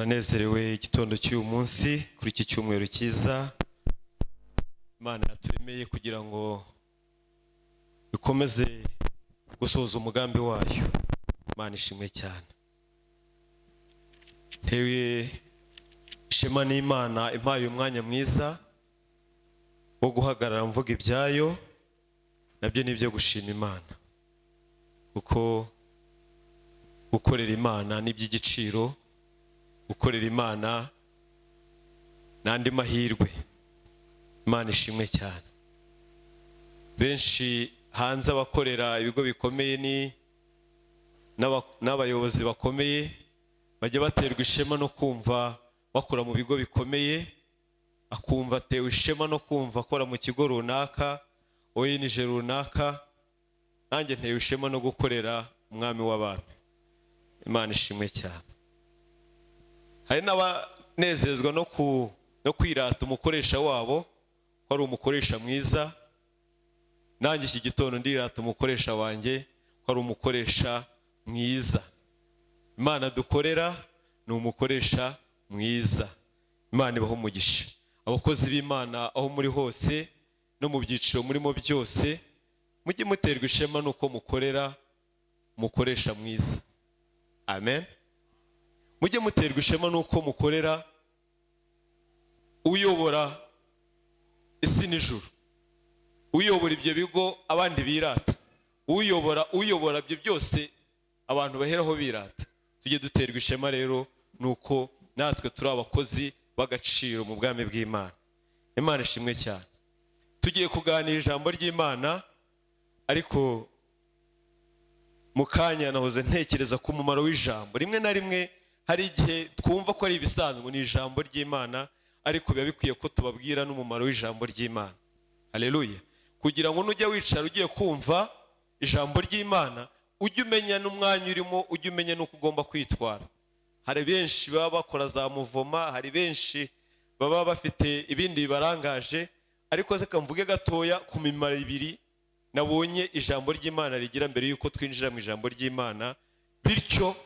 turanezerewe igitondo cy'uyu munsi kuri iki cyumweru cyiza Imana yaturemeye kugira ngo ikomeze gusohoza umugambi wayo. Imana ishimwe cyane. Ntewe ishema n'Imana impaye umwanya mwiza wo guhagarara mvuga ibyayo, nabyo nibyo gushima Imana, kuko gukorera Imana n'iby'igiciro, gukorera Imana n'andi mahirwe. Imana ishimwe cyane. Benshi hanze abakorera ibigo bikomeye n'abayobozi bakomeye bajya baterwa ishema no kumva bakora mu bigo bikomeye, akumva atewe ishema no kumva akora mu kigo runaka, ONG runaka. Nanjye ntewe ishema no gukorera umwami w'abantu. Imana ishimwe cyane. Hari n'abanezezwa no kwirata umukoresha wabo ko ari umukoresha mwiza. Nanjye iki gitondo ndirata umukoresha wanjye ko ari umukoresha mwiza. Imana dukorera ni umukoresha mwiza. Imana ibaho umugisha. Abakozi b'Imana aho muri hose no mu byiciro murimo byose, mujye muterwa ishema nuko mukorera umukoresha mwiza. Amen. Mujye muterwa ishema nuko mukorera uyobora isi n'ijuru, uyobora ibyo bigo abandi birata, uyobora ibyo byose abantu baheraho birata. Tujye duterwa ishema rero nuko natwe turi abakozi b'agaciro mu bwami bw'Imana. Imana ishimwe cyane. Tugiye kuganira ijambo ry'Imana, ariko mu kanya nahoze ntekereza ku mumaro w'ijambo. Rimwe na rimwe hari igihe twumva ko ari ibisanzwe ni ijambo ry'Imana, ariko biba bikwiye ko tubabwira n'umumaro w'ijambo ry'Imana. Haleluya. Kugira ngo nujya wicara ugiye kumva ijambo ry'Imana, ujye umenya n'umwanya urimo, ujye umenya n'uko ugomba kwitwara. Hari benshi baba bakora za muvoma, hari benshi baba bafite ibindi bibarangaje, ariko se kamvuge gatoya ku mimaro ibiri nabonye ijambo ry'Imana rigira mbere yuko twinjira mu ijambo ry'Imana, bityo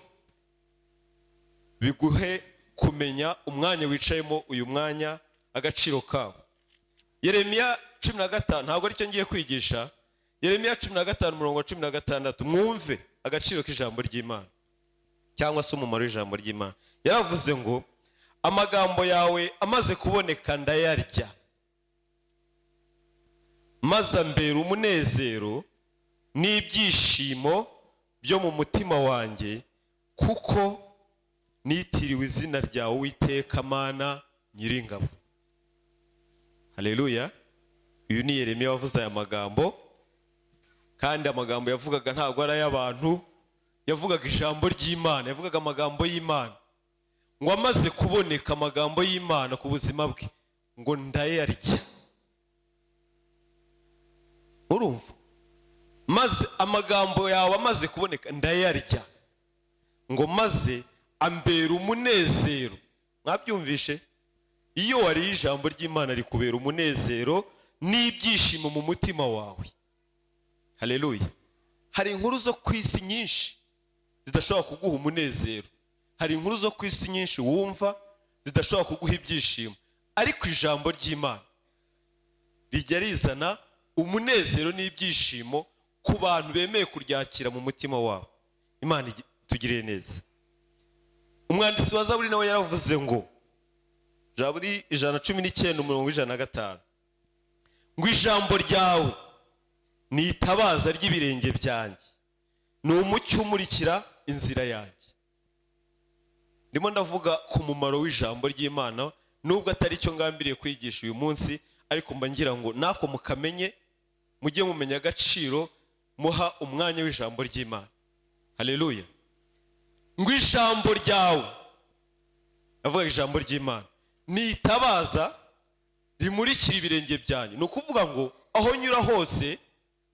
biguhe kumenya umwanya wicayemo uyu mwanya agaciro kawo. Yeremiya 15 ntabwo aricyo ngiye kwigisha. Yeremiya 15:16 mwumve agaciro k'ijambo ry'Imana cyangwa se umumaro w'ijambo ry'Imana. Yaravuze ngo amagambo yawe amaze kuboneka ndayarya, maze ambera umunezero n'ibyishimo byo mu mutima wanjye, kuko nitiriwe izina ryawe Uwiteka Mana Nyiringabo. Haleluya. Uyu ni Yeremiya wavuze aya magambo, kandi amagambo yavugaga ntabwo ari ay'abantu, yavugaga ijambo ry'Imana, yavugaga amagambo y'Imana. Ngo amaze kuboneka amagambo y'Imana ku buzima bwe, ngo ndayarya. Urumva? Maze amagambo yawe amaze kuboneka ndayarya, ngo maze ambera umunezero. Mwabyumvishe? Iyo wari ijambo ry'Imana rikubera umunezero n'ibyishimo mu mutima wawe. Haleluya. Hari inkuru zo kwisi nyinshi zidashobora kuguha umunezero, hari inkuru zo kwisi nyinshi wumva zidashobora kuguha ibyishimo, ariko ijambo ry'Imana rijya rizana umunezero n'ibyishimo ku bantu bemeye kuryakira mu mutima wabo. Imana tugirire neza. Umwanditsi wa Zaburi nawe yaravuze ngo, Zaburi 119:105, ngo ijambo ryawe ni itabaza ry'ibirenge byanjye, ni umucyo umurikira inzira yanjye. Ndimo ndavuga ku mumaro w'ijambo ry'Imana, nubwo atari cyo ngambiriye kwigisha uyu munsi, ariko mba ngira ngo nako mukamenye, mujye mumenya agaciro muha umwanya w'ijambo ry'Imana. Haleluya. Ngo ijambo ryawe, avuga ijambo ry'Imana, ni itabaza rimurikira ibirenge byanjye. Ni ukuvuga ngo aho nyura hose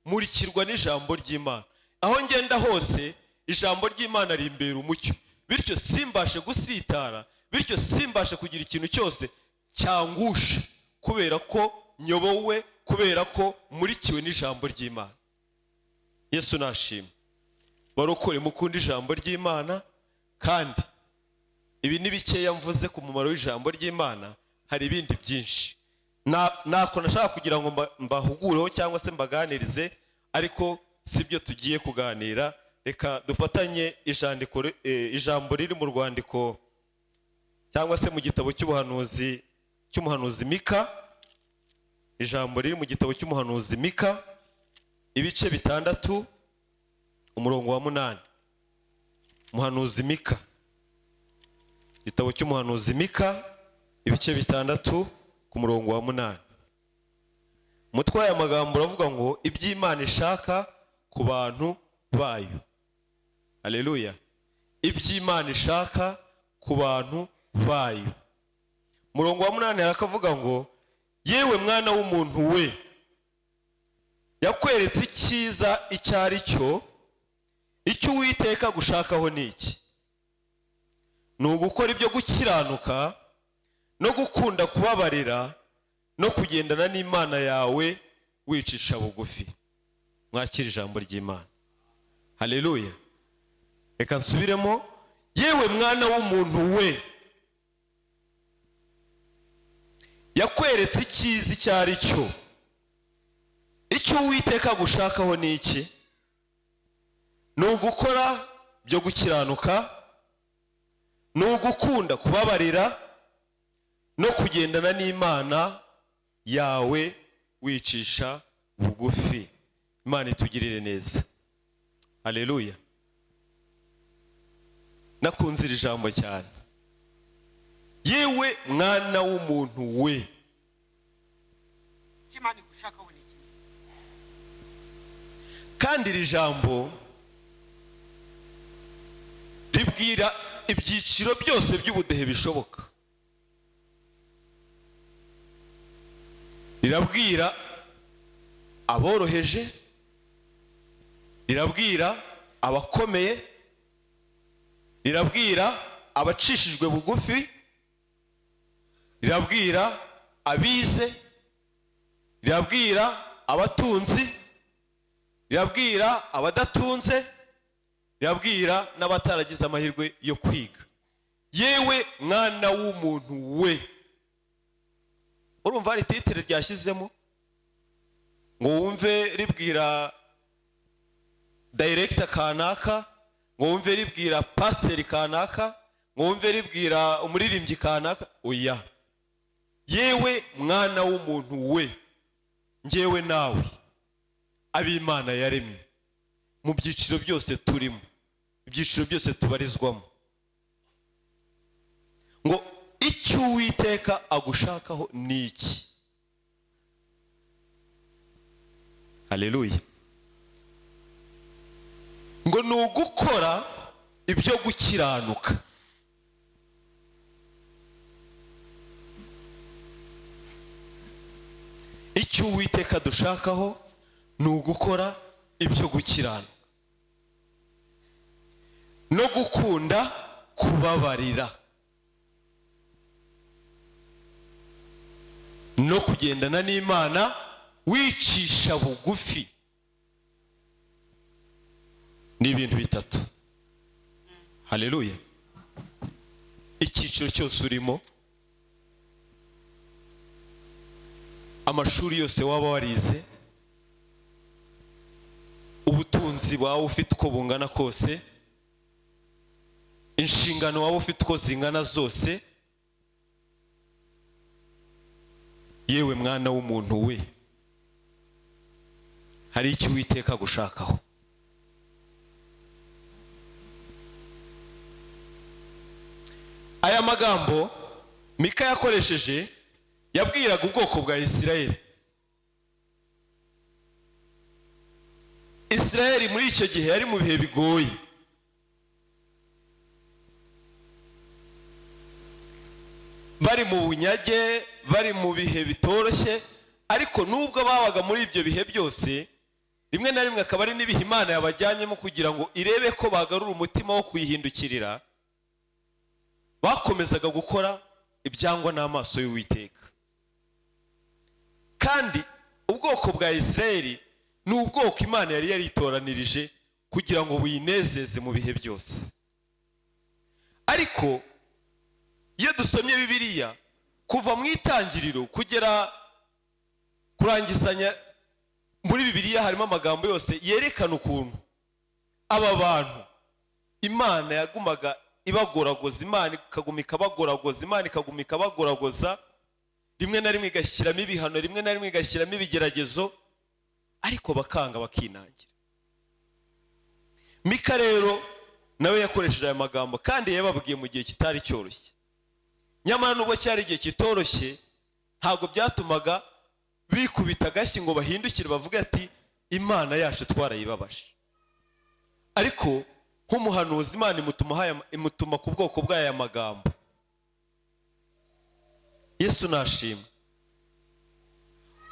murikirwa n'ijambo ry'Imana. Aho ngenda hose ijambo ry'Imana rimbera umucyo, bityo simbashe gusitara, bityo simbashe kugira ikintu cyose cyangusha, kubera ko nyobowe, kubera ko murikiwe n'ijambo ry'Imana. Yesu nashimwe. Barokore mukunda ijambo ry'Imana, kandi ibi ni bikeya mvuze ku mumaro w'ijambo ry'Imana, hari ibindi byinshi nako nashaka kugira ngo mbahugureho cyangwa se mbaganirize, ariko sibyo tugiye kuganira. Reka dufatanye ijambo riri mu rwandiko cyangwa se mu gitabo cy'umuhanuzi Mika, ijambo riri mu gitabo cy'umuhanuzi Mika, ibice 6 umurongo wa 8. Umuhanuzi Mika, igitabo cy'umuhanuzi Mika, ibice 6 ku murongo wa 8. Umutwe w'aya magambo uravuga ngo iby'Imana ishaka ku bantu bayo. Haleluya. Iby'Imana ishaka ku bantu bayo. Murongo wa 8 arakavuga ngo yewe mwana w'umuntu we, yakweretse icyiza icyari cyo, icyo Uwiteka gushakaho ni iki? Ni ugukora ibyo gukiranuka no gukunda kubabarira no kugendana n'Imana yawe wicisha bugufi. Mwakira ijambo ry'Imana. Haleluya. Reka nsubiremo, yewe mwana w'umuntu we, yakweretse icyiza icyari cyo, icyo Uwiteka gushakaho ni iki? Ni ugukora byo gukiranuka, ni ugukunda kubabarira no kugendana n'Imana yawe wicisha bugufi. Imana itugirire neza. Haleluya. Nakunze iri jambo cyane. Yewe mwana w'umuntu we, Imana igushakaho ni iki? kandi iri jambo ribwira ibyiciro byose by'ubudehe bishoboka. Rirabwira aboroheje, rirabwira abakomeye, rirabwira abacishijwe bugufi, rirabwira abize, rirabwira abatunzi, rirabwira abadatunze, rirabwira n'abataragize amahirwe yo kwiga. Yewe mwana w'umuntu we. Urumva ari titire ryashyizemo ngo wumve ribwira director kanaka, ngo wumve ribwira pastor kanaka, ngo wumve ribwira umuririmbyi kanaka. Oya, yewe mwana w'umuntu we, ngewe nawe ab'Imana yaremye mu byiciro byose turimo, ibyiciro byose tubarizwamo, ngo icyo Uwiteka agushakaho ni iki? Haleluya. Ngo ni ugukora ibyo gukiranuka. Icyo Uwiteka dushakaho ni ugukora ibyo gukiranuka no gukunda kubabarira no kugendana n'Imana wicisha bugufi. Ni ibintu bitatu. Haleluya. Icyiciro cyose urimo, amashuri yose waba warize, ubutunzi wawe ufite uko bungana kose, inshingano wawe ufite uko zingana zose, yewe mwana w'umuntu we, hari icyo Uwiteka gushakaho. Aya magambo Mika yakoresheje yabwiraga ubwoko bwa Isirayeli. Isirayeli muri icyo gihe yari mu bihe bigoye. Bari mu bunyage, bari mu bihe bitoroshye, ariko nubwo babaga muri ibyo bihe byose, rimwe na rimwe akaba ari n'ibihe Imana yabajyanyemo kugira ngo irebe ko bagarura umutima wo kuyihindukirira, bakomezaga gukora ibyangwa n'amaso y'Uwiteka. Kandi ubwoko bwa Isirayeli ni ubwoko Imana yari yaritoranirije kugira ngo buyinezeze mu bihe byose. Ariko iyo dusomye Bibiliya kuva mu itangiriro kugera kurangizanya muri Bibiliya harimo amagambo yose yerekana ukuntu aba bantu Imana yagumaga ibagoragoza, Imana ikaguma ikabagoragoza, Imana ikaguma ikabagoragoza, rimwe na rimwe igashyiramo ibihano, rimwe na rimwe igashyiramo ibigeragezo, ariko bakanga bakinangira. Mika rero nawe yakoresheje aya magambo kandi yababwiye mu gihe kitari cyoroshye. Nyamara nubwo cyari igihe kitoroshye ntabwo byatumaga bikubita agashyi ngo bahindukire bavuge ati Imana yacu twarayibabashe. Ariko nk'umuhanuzi Imana imutuma ku bwoko bw'aya magambo. Yesu nashimwe.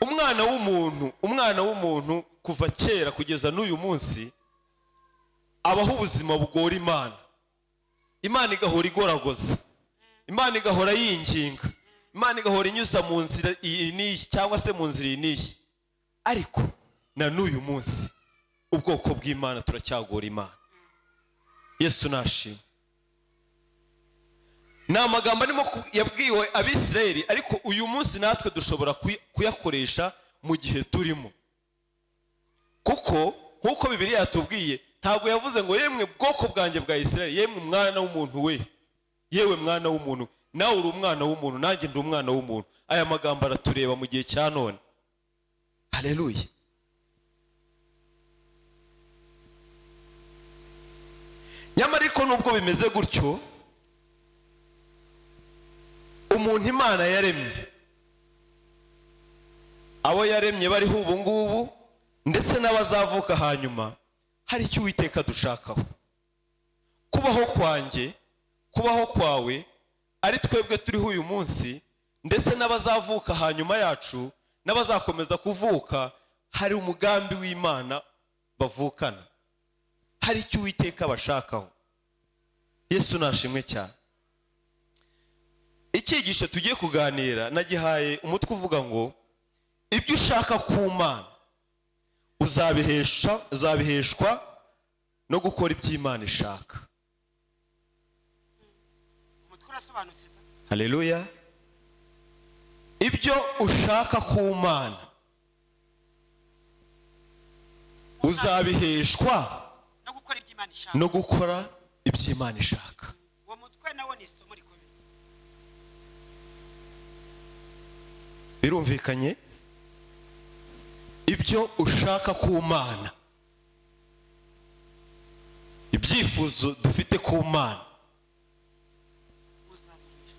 Umwana w'umuntu kuva kera kugeza n'uyu munsi abaho ubuzima bugora Imana. Imana igahora igoragoza, Imana igahora yinginga, Imana igahora inyuza mu nzira iyi cyangwa se mu nzira iyi. Ariko na n'uyu munsi ubwoko bw'Imana turacyagora Imana. Yesu nashimwe. Ni amagambo arimo yabwiwe Abisirayeli, ariko uyu munsi natwe dushobora kuyakoresha mu gihe turimo, kuko nk'uko Bibiliya yatubwiye ntabwo yavuze ngo yemwe bwoko bwanjye bwa Isirayeli, yemwe mwana w'umuntu we, yewe mwana w'umuntu, nawe uri umwana w'umuntu, nanjye ndi umwana w'umuntu. Aya magambo aratureba mu gihe cya none. Haleluya. Nyamara ariko nubwo bimeze gutyo, umuntu Imana yaremye, abo yaremye bariho ubu ngubu ndetse n'abazavuka hanyuma, hari icyo Uwiteka dushakaho. Kubaho kwanjye, kubaho kwawe, ari twebwe turiho uyu munsi ndetse n'abazavuka hanyuma yacu n'abazakomeza kuvuka, hari umugambi w'Imana bavukana, hari icyo Uwiteka bashakaho. Yesu nashimwe cyane. Icyigisho tugiye kuganira nagihaye umutwe uvuga ngo ibyo ushaka ku Mana uzabiheshwa no gukora ibyo Imana ishaka. Haleluya. Ibyo ushaka ku Mana uzabiheshwa no gukora ibyo Imana ishaka. Birumvikanye? Ibyo ushaka ku Mana, ibyifuzo dufite ku Mana,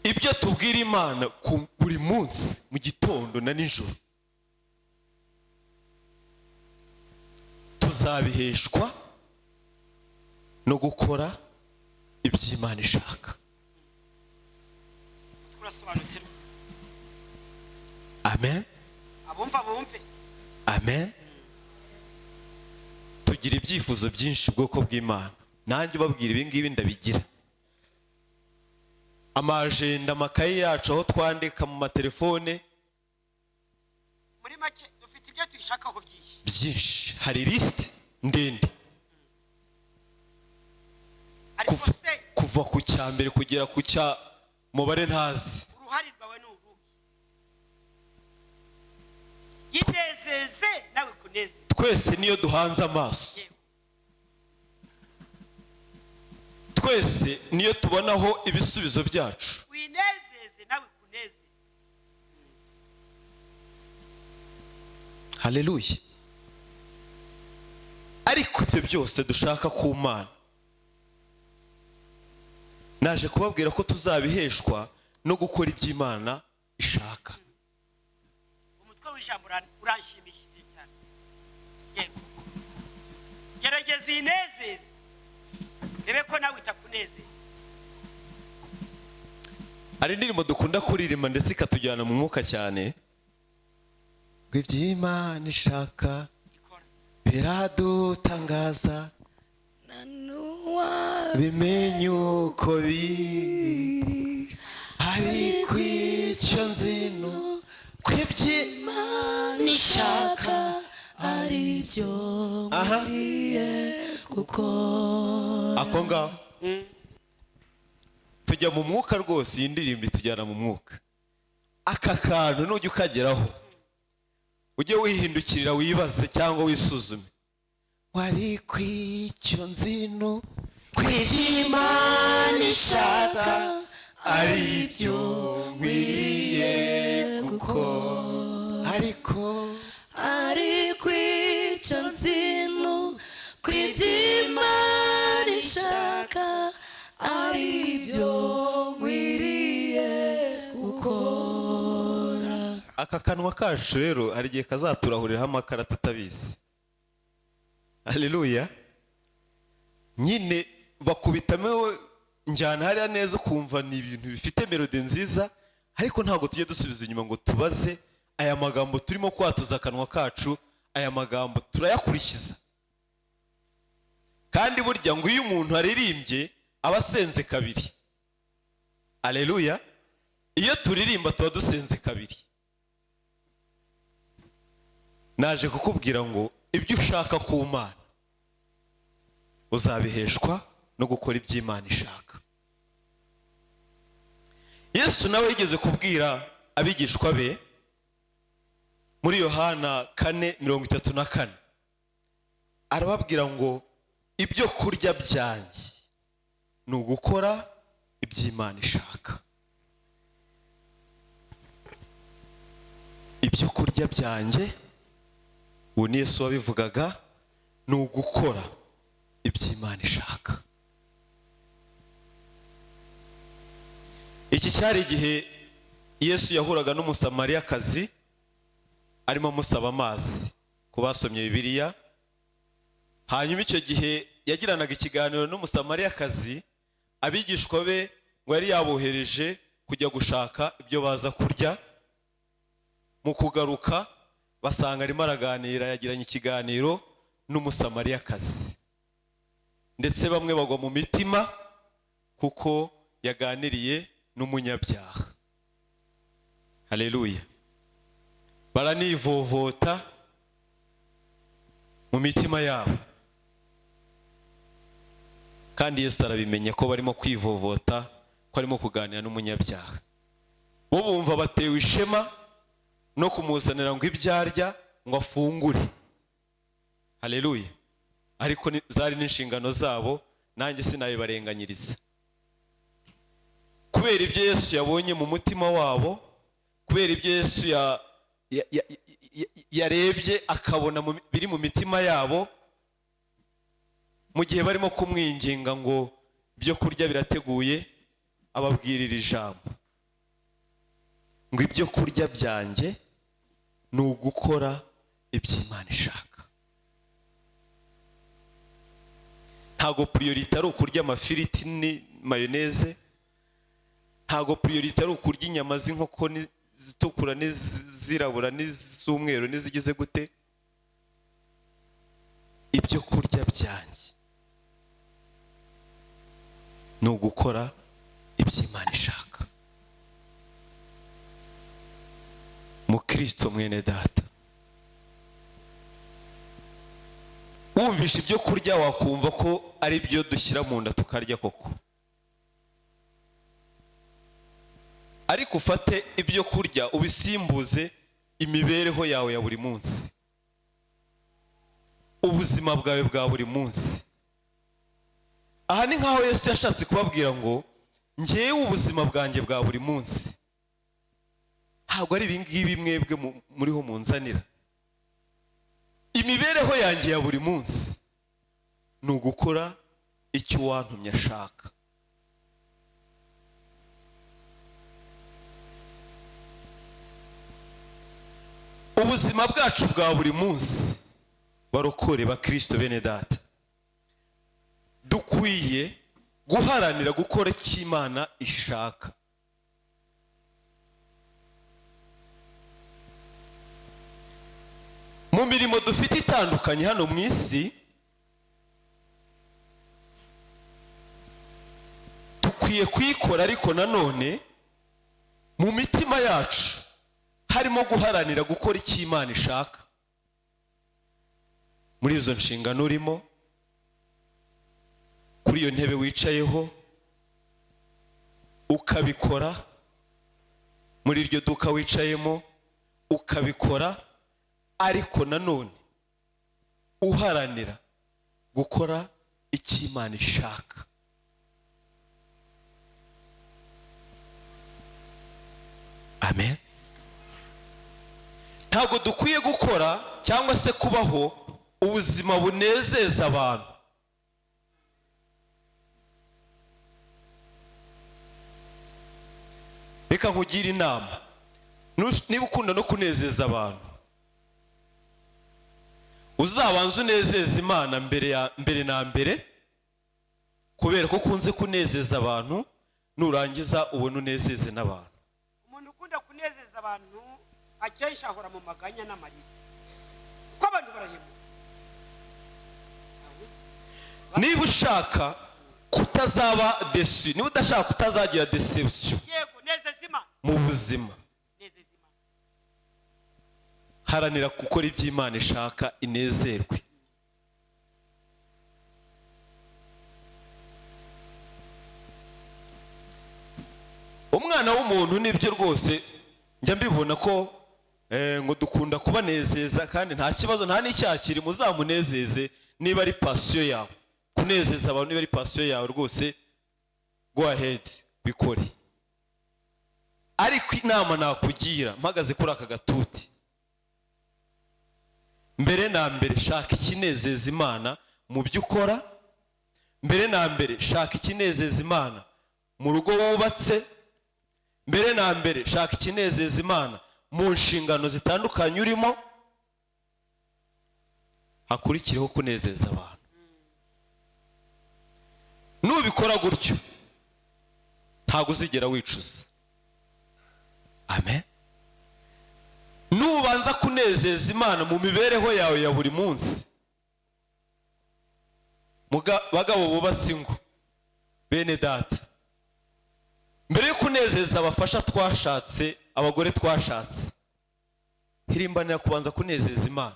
ibyo tubwira Imana buri munsi mu gitondo na nijoro, tuzabiheshwa no gukora ibyo Imana ishaka. Amen. Amen. Tugira ibyifuzo byinshi bwoko bw'Imana. Nanjye babwira ibi ngibi ndabigira. Amajenda, amakaye yacu aho twandika mu matelefone, muri make dufite ibyo tuyishakaho byinshi. Hari list ndende kuva ku cyambere kugera ku cya mubare ntazi. Uruhari rwawe ni uruhe? Yinezeze nawe kuneze. Twese niyo duhanze amaso, twese niyo tubonaho ibisubizo byacu. Winezeze nawe kuneze. Haleluya. Ariko ibyo byose dushaka ku Mana, naje kubabwira ko tuzabiheshwa no gukora ibyo Imana ishaka. Umutwe w'ijambo uranshimishije cyane. Yego. Gerageza inezeze, rebe ko nawe itakunezeza. Hari indirimbo dukunda kuririmba ndetse ikatujyana mu mwuka cyane. Ibyo Imana ishaka biradutangaza, bimenye uko biri, ariko icyo nzino kw'iby'Imana ishaka ari byo nkwiriye gukora. Ako ngaho tujya mu mwuka rwose, iyi ndirimbo itujyana mu mwuka. Aka kantu nujya ukageraho ujye wihindukirira wibaze cyangwa wisuzume, wari kw'icyo nzino kw'Imana ishaka ari byo nkwiriye gukora, ariko icyo nzino kw'Imana ishaka ari byo nkwiriye gukora. aka kanwa kacu rero hari igihe kazaturahuriraho amakara tutabizi. Haleluya. Nyine bakubitamo njyana hariya neza ukumva ni ibintu bifite melodi nziza, ariko ntabwo tujye dusubiza inyuma ngo tubaze aya magambo turimo kwatuza akanwa kacu, aya magambo turayakurikiza. Kandi burya ngo iyo umuntu aririmbye aba asenze kabiri. Haleluya. Iyo turirimba tuba dusenze kabiri. Naje kukubwira ngo ibyo ushaka ku Mana uzabiheshwa no gukora iby'Imana ishaka. Yesu nawe yigeze kubwira abigishwa be muri Yohana 4:34, arababwira ngo ibyo kurya byanjye ni ugukora iby'Imana ishaka. Ibyo kurya byanjye, uwo ni Yesu wabivugaga, ni ugukora iby'Imana ishaka. Iki cyari igihe Yesu yahuraga n'umusamariyakazi arimo amusaba amazi, ku basomye Bibiliya. Hanyuma icyo gihe yagiranaga ikiganiro n'umusamariyakazi, abigishwa be ngo yari yabohereje kujya gushaka ibyo baza kurya. Mu kugaruka basanga arimo araganira, yagiranye ikiganiro n'umusamariyakazi, ndetse bamwe bagwa mu mitima kuko yaganiriye n'umunyabyaha. Haleluya. Baranivovota mu mitima yabo, kandi Yesu arabimenye ko barimo kwivovota, ko arimo kuganira n'umunyabyaha. Bo bumva batewe ishema no kumuzanira ngo ibyarya ngo afungure. Haleluya. Ariko zari n'inshingano zabo, nanjye sinabibarenganyiriza. Kubera ibyo Yesu yabonye mu mutima wabo, kubera ibyo Yesu yarebye akabona biri mu mitima yabo, mu gihe barimo kumwinginga ngo ibyo kurya birateguye, ababwirira ijambo ngo ibyo kurya byanjye ni ugukora iby'Imana ishaka. Ntago priorite ari ukurya amafiriti ni mayoneze, ntago priorite ari ukurya inyama z'inkoko zitukura n'izirabura n'iz'umweru n'izigize gute. Ibyo kurya byanjye ni ugukora iby'Imana ishaka. Mukristo mwene data, wumvisha ibyo kurya wakumva ko ari byo dushyira mu nda tukarya koko, ariko ufate ibyo kurya ubisimbuze imibereho yawe ya buri munsi, ubuzima bwawe bwa buri munsi. Aha ni nkaho Yesu yashatse kubabwira ngo njyewe ubuzima bwanjye bwa buri munsi ntabwo ari ibingibi mwebwe muriho munzanira. Imibereho yanjye ya buri munsi ni ugukora icyo wantumye ashaka. Ubuzima bwacu bwa buri munsi, barokore ba Kristo bene data, dukwiye guharanira gukora icyo Imana ishaka. Mu mirimo dufite itandukanye hano mu isi, dukwiye kuyikora, ariko nanone mu mitima yacu harimo guharanira gukora icyo Imana ishaka. Muri izo nshingano urimo, kuri iyo ntebe wicayeho, ukabikora muri iryo duka wicayemo, ukabikora ariko nanone uharanira gukora icyo Imana ishaka. Amen. Ntabwo dukwiye gukora cyangwa se kubaho ubuzima bunezeza abantu. Reka nkugira inama, niba ukunda no kunezeza abantu, uzabanza unezeza Imana mbere na mbere, kubera ko kunze kunezeza abantu, nurangiza ubone unezeze n'abantu. Umuntu ukunda kunezeza abantu akenshi ahora mu maganya n'amarira, kuko abantu barahemuka. Niba ushaka kutazaba desu, niba udashaka kutazagira deception mu buzima, haranira gukora ibyo Imana ishaka inezerwe. Umwana w'umuntu nibyo rwose njya mbibona ko ngo dukunda kubanezeza, kandi nta kibazo, nta n'icyaha kiri, muzamunezeze niba ari passion yawe. Kunezeza abantu niba ari passion yawe rwose, go ahead bikore. Ariko inama nakugira mpagaze kuri aka gatuti, mbere na mbere shaka ikinezeza Imana mu byo ukora. Mbere na mbere shaka ikinezeza Imana mu rugo wubatse. Mbere na mbere shaka ikinezeza Imana mu nshingano zitandukanye urimo, hakurikireho kunezeza abantu. Nubikora gutyo ntabwo uzigera wicuza. Amen. Nubanza kunezeza Imana mu mibereho yawe ya buri munsi, bagabo bubatse ingo, bene data, mbere yo kunezeza abafasha twashatse, abagore twashatse, hirimbanira kubanza kunezeza Imana,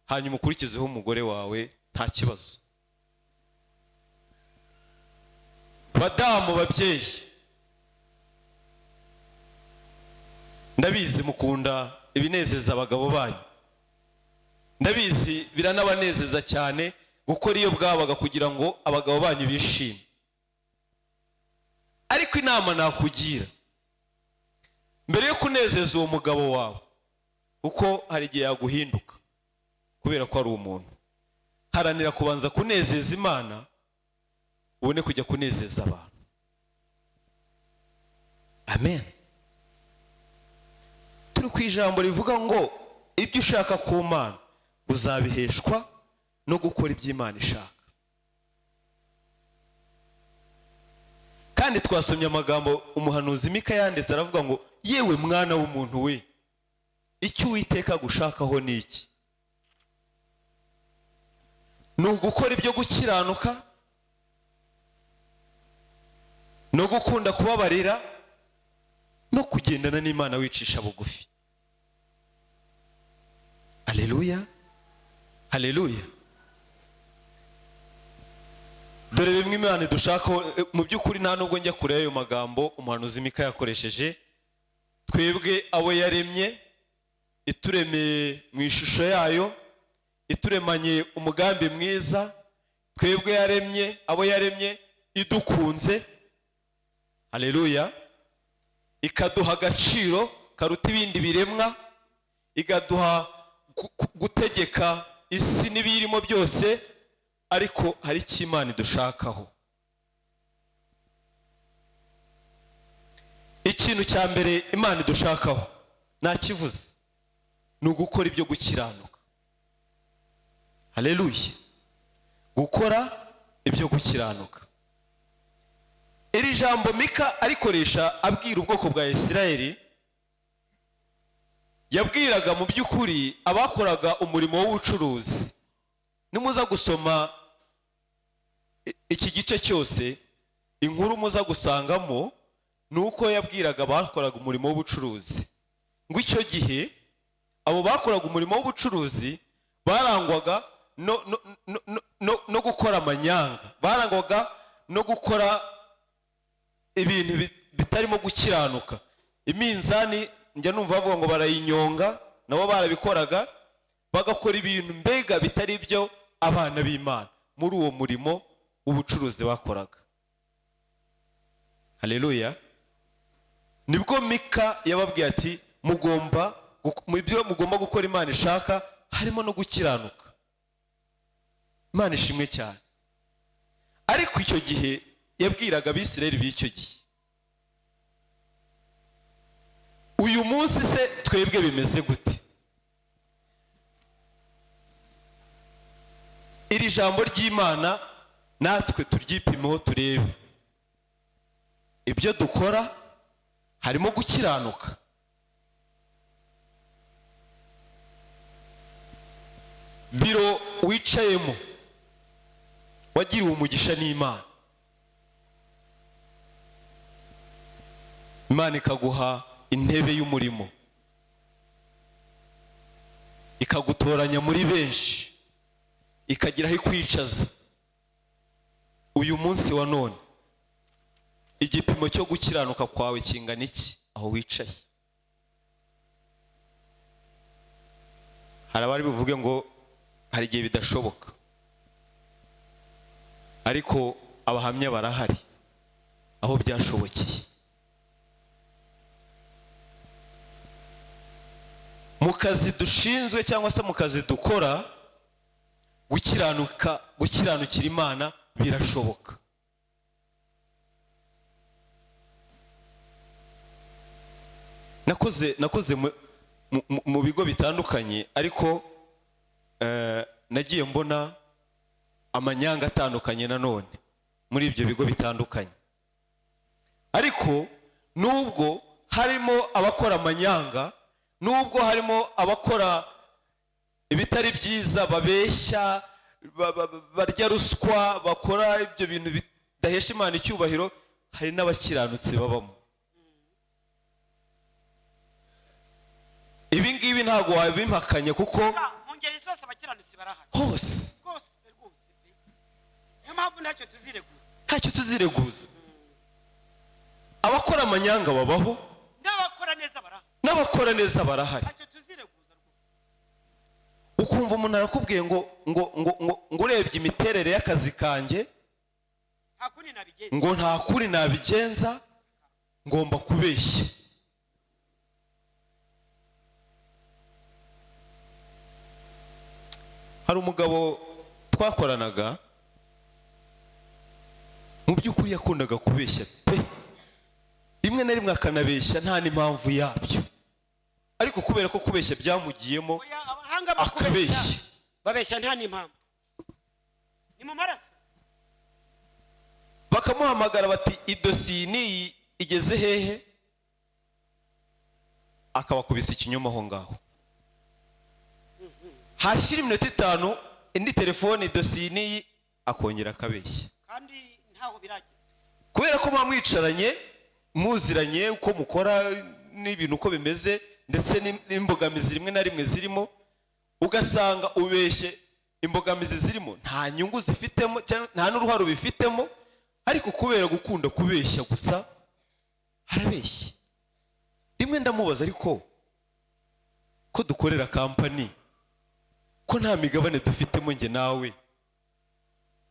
hanyuma ukurikizeho umugore wawe, nta kibazo. Badamu, babyeyi, ndabizi mukunda ibinezeza abagabo banyu, ndabizi biranabanezeza cyane gukora iyo bwabaga kugira ngo abagabo banyu bishime. Ariko inama nakugira, mbere yo kunezeza uwo mugabo wawe, kuko hari igihe yaguhinduka kubera ko ari umuntu, haranira kubanza kunezeza Imana, ubone kujya kunezeza abantu. Amen. Turi ku ijambo rivuga ngo ibyo ushaka ku Mana uzabiheshwa no gukora ibyo Imana ishaka. Kandi twasomye amagambo umuhanuzi Mika yanditse, aravuga ngo yewe mwana w'umuntu we, icyo Uwiteka gushakaho ni iki? Ni ugukora ibyo gukiranuka, no gukunda kubabarira, no kugendana n'Imana wicisha bugufi. Haleluya, haleluya. Dore bimwe Imana dushakaho, mu by'ukuri nta nubwo njya kure y'ayo magambo umuhanuzi Mika yakoresheje. Twebwe abo yaremye, ituremeye mu ishusho yayo, ituremanye umugambi mwiza. Twebwe yaremye, abo yaremye idukunze, haleluya, ikaduha agaciro karuta ibindi biremwa, ikaduha gutegeka isi n'ibirimo byose. Ariko hari icyo Imana idushakaho. Ikintu cya mbere Imana idushakaho nakivuze, ni ugukora ibyo gukiranuka. Haleluya, gukora ibyo gukiranuka. Iri jambo Mika arikoresha abwira ubwoko bwa Isirayeli, yabwiraga mu by'ukuri abakoraga umurimo w'ubucuruzi. Nimuza gusoma iki gice cyose, inkuru muza gusangamo nuko yabwiraga abakoraga umurimo w'ubucuruzi ngo icyo gihe abo bakoraga umurimo w'ubucuruzi barangwaga no gukora amanyanga, barangwaga no gukora ibintu bitarimo gukiranuka. Iminzani njya numva bavuga ngo barayinyonga, nabo barabikoraga bagakora ibintu mbega bitari byo abana b'Imana muri uwo murimo w'ubucuruzi bakoraga. Haleluya. Nibwo Mika yababwiye ati mu byo mugomba gukora Imana ishaka harimo no gukiranuka. Imana ishimwe cyane. Ariko icyo gihe yabwiraga Abisirayeli b'icyo gihe, uyu munsi se twebwe bimeze gute? Iri jambo ry'Imana natwe turyipimeho turebe ibyo dukora harimo gukiranuka. Biro wicayemo wagiriwe umugisha n'Imana, Imana ikaguha intebe y'umurimo, ikagutoranya muri benshi, ikagira aho ikwicaza. Uyu munsi wa none igipimo cyo gukiranuka kwawe kingana iki aho wicaye? Hari abari buvuge ngo hari igihe bidashoboka, ariko abahamya barahari aho byashobokeye. Mu kazi dushinzwe cyangwa se mu kazi dukora, gukiranukira Imana birashoboka. Nakoze mu bigo bitandukanye, ariko nagiye mbona amanyanga atandukanye nanone muri ibyo bigo bitandukanye. Ariko nubwo harimo abakora amanyanga, nubwo harimo abakora ibitari byiza, babeshya, barya ruswa, bakora ibyo bintu bidahesha Imana icyubahiro, hari n'abakiranutsi babamo. Ibi ngibi ntabwo wabimpakanye kuko mu ngeri zose abakiranutsi barahari hose. Niyo mpamvu ntacyo tuzireguza. Ntacyo tuzireguza. Abakora amanyanga babaho, n'abakora neza barahari. Ntacyo tuzireguza rwose. Ukumva umuntu arakubwiye ngo urebye imiterere y'akazi kanjye, ngo nta kuri nabigenza, ngomba kubeshya. Hari umugabo twakoranaga, mu by'ukuri yakundaga kubeshya pe, rimwe na rimwe akanabeshya nta n'impamvu yabyo, ariko kubera ko kubeshya byamugiyemo akabeshya. Babeshya nta n'impamvu, ni mu maraso. Bakamuhamagara bati idosiye niyi igeze hehe, akabakubisa ikinyoma aho ngaho. Hashira iminota 5 indi telefone idosiye niyi akongera akabeshya. Kandi ntaho biragera. Kubera ko mwamwicaranye muziranye uko mukora n'ibintu uko bimeze, ndetse n'imbogamizi rimwe na rimwe zirimo, ugasanga ubeshye imbogamizi zirimo nta nyungu zifitemo, nta n'uruhare ubifitemo, ariko kubera gukunda kubeshya gusa harabeshya. Rimwe ndamubaza, ariko ko dukorera kampani, ko nta migabane dufitemo nge nawe,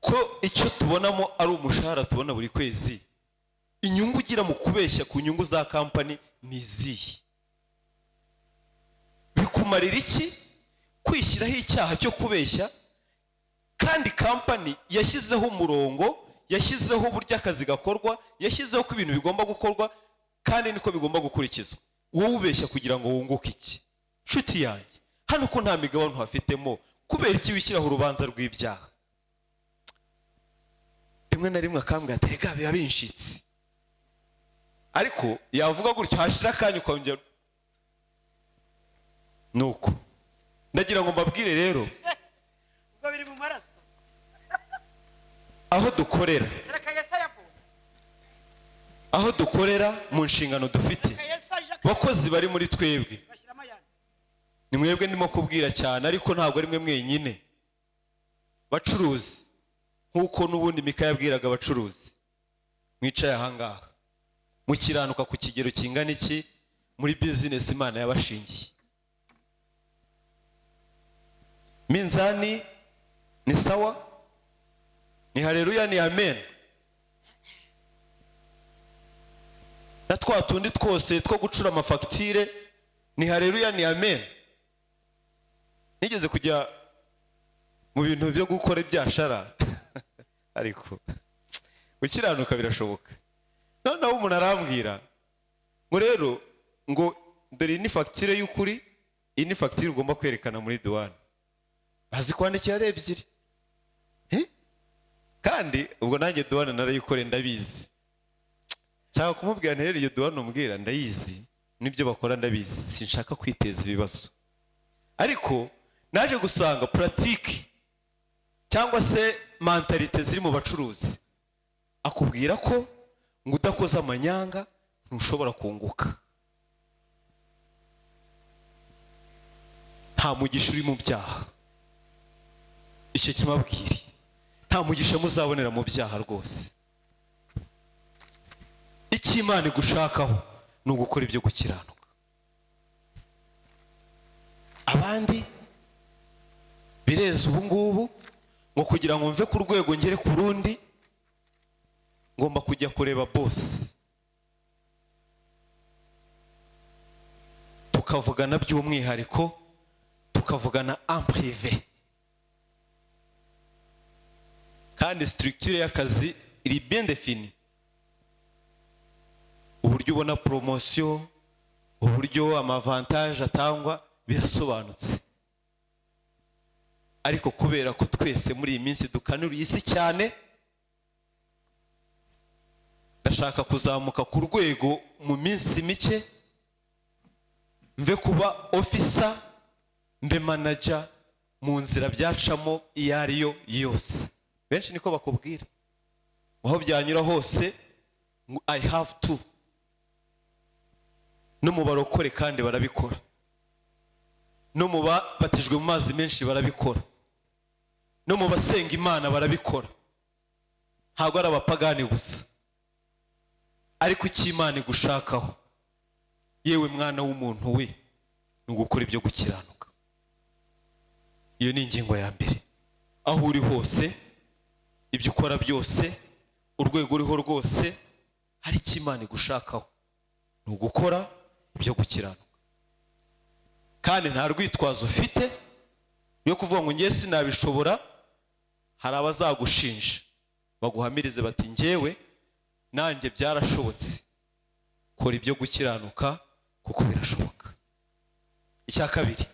ko icyo tubonamo ari umushahara tubona buri kwezi, inyungu ugira mu kubeshya ku nyungu za kampani ni izihe? Bikumarira iki kwishyiraho icyaha cyo kubeshya, kandi kampani yashyizeho umurongo, yashyizeho uburyo akazi gakorwa, yashyizeho ko ibintu bigomba gukorwa kandi niko bigomba gukurikizwa? Wowe ubeshya kugira ngo wunguke iki? Nshuti yanjye, hano ko nta migabane uhafitemo, kubera iki wishyiraho urubanza rw'ibyaha? Rimwe na rimwe akambwira ati rega biba binshitse, ariko yavuga gutyo hashira akanya ukongera nuko. Ndagira ngo mbabwire rero, ubwo biri mu maraso, aho dukorera mu nshingano dufite, bakozi bari muri twebwe, ni mwebwe ndimo kubwira cyane, ariko ntabwo ari mwe mwenyine. Bacuruzi, nkuko n'ubundi Mika yabwiraga abacuruzi mwicaye ahangaha, mukiranuka ku kigero kingana iki muri business Imana yabashingiye. Minzani ni sawa, ni haleluya, ni amen. Na twa tundi twose two gucura amafagitire ni haleluya, ni amen. Nigeze kujya mu bintu byo gukora ibyashara ariko gukiranuka birashoboka. Noneho umuntu arambwira ngo rero ngo dore ni fagitire y'ukuri, iyi ni fagitire ugomba kwerekana muri douane. Azi kwandikira ari ebyiri. Kandi ubwo nanjye douane narayikore ndabizi. Nshaka kumubwira nterero iyo douane umbwira ndayizi, nibyo bakora ndabizi, sinshaka kwiteza ibibazo. Ariko naje gusanga pratique cyangwa se mentalite ziri mu bacuruzi akubwira ko ngo udakoze amanyanga ntushobora kunguka. Nta mugisha uri mu byaha. Icyo kimabwiri nta mugisha muzabonera mu byaha rwose. Icyo Imana igushakaho ni ugukora ibyo gukiranuka. Abandi bireza ubu ngubu ngo kugira ngo mve ku rwego ngere ku rundi ngomba kujya kureba boss, tukavugana by'umwihariko, tukavugana en privé. Kandi structure y'akazi iri bien définie. Uburyo ubona promotion, uburyo amavantage atangwa birasobanutse. Ariko kubera ko twese muri iyi minsi dukanura isi cyane, ndashaka kuzamuka ku rwego mu minsi mike, mve kuba officer, mbe manager mu nzira byacamo iyo ariyo yose. Benshi niko bakubwira, aho byanyura hose I have to. No mu barokore kandi barabikora, no mu babatijwe mu mazi menshi barabikora, no mu basenga Imana barabikora. Ntabwo ari abapagani gusa. Ariko icyo Imana igushakaho yewe mwana w'umuntu we ni ugukora ibyo gukiranuka. Iyo ni ingingo ya mbere. Aho uri hose, ibyo ukora byose, urwego uriho rwose, hari icyo Imana igushakaho ni ugukora ibyo gukiranuka. Kandi nta rwitwazo ufite yo kuvuga ngo ngiye sinabishobora. Hari abazagushinja baguhamirize bati njyewe nanjye byarashobotse. Kora ibyo gukiranuka kuko birashoboka. Icya kabiri,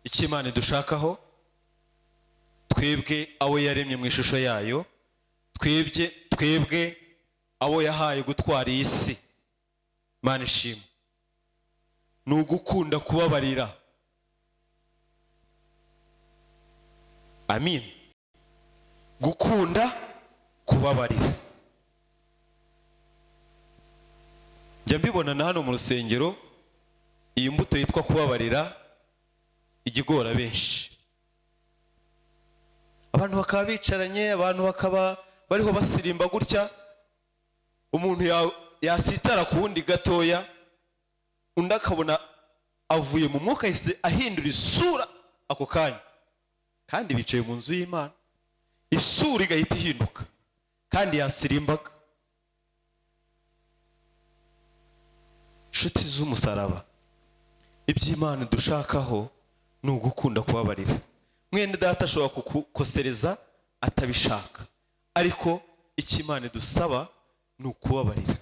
icyo Imana idushakaho, twebwe abo yaremye mu ishusho yayo, twebwe abo yahaye gutwara iyi si, Imana ishimwe, ni ugukunda kubabarira. Amin. Gukunda kubabarira. Njya mbibona na hano mu rusengero, iyi mbuto yitwa kubabarira igigora benshi. Abantu bakaba bicaranye, abantu bakaba bariho basirimba gutya, umuntu yasitara ku wundi gatoya, undi akabona avuye mu mwuka yahise ahindura isura ako kanya. Kandi bicaye mu nzu y'Imana, isura igahita ihinduka kandi yasirimbaga. Inshuti z'umusaraba, iby'Imana dushakaho ni ugukunda kubabarira. Mwene data ashobora kukosereza atabishaka, ariko icyo Imana idusaba ni ukubabarira.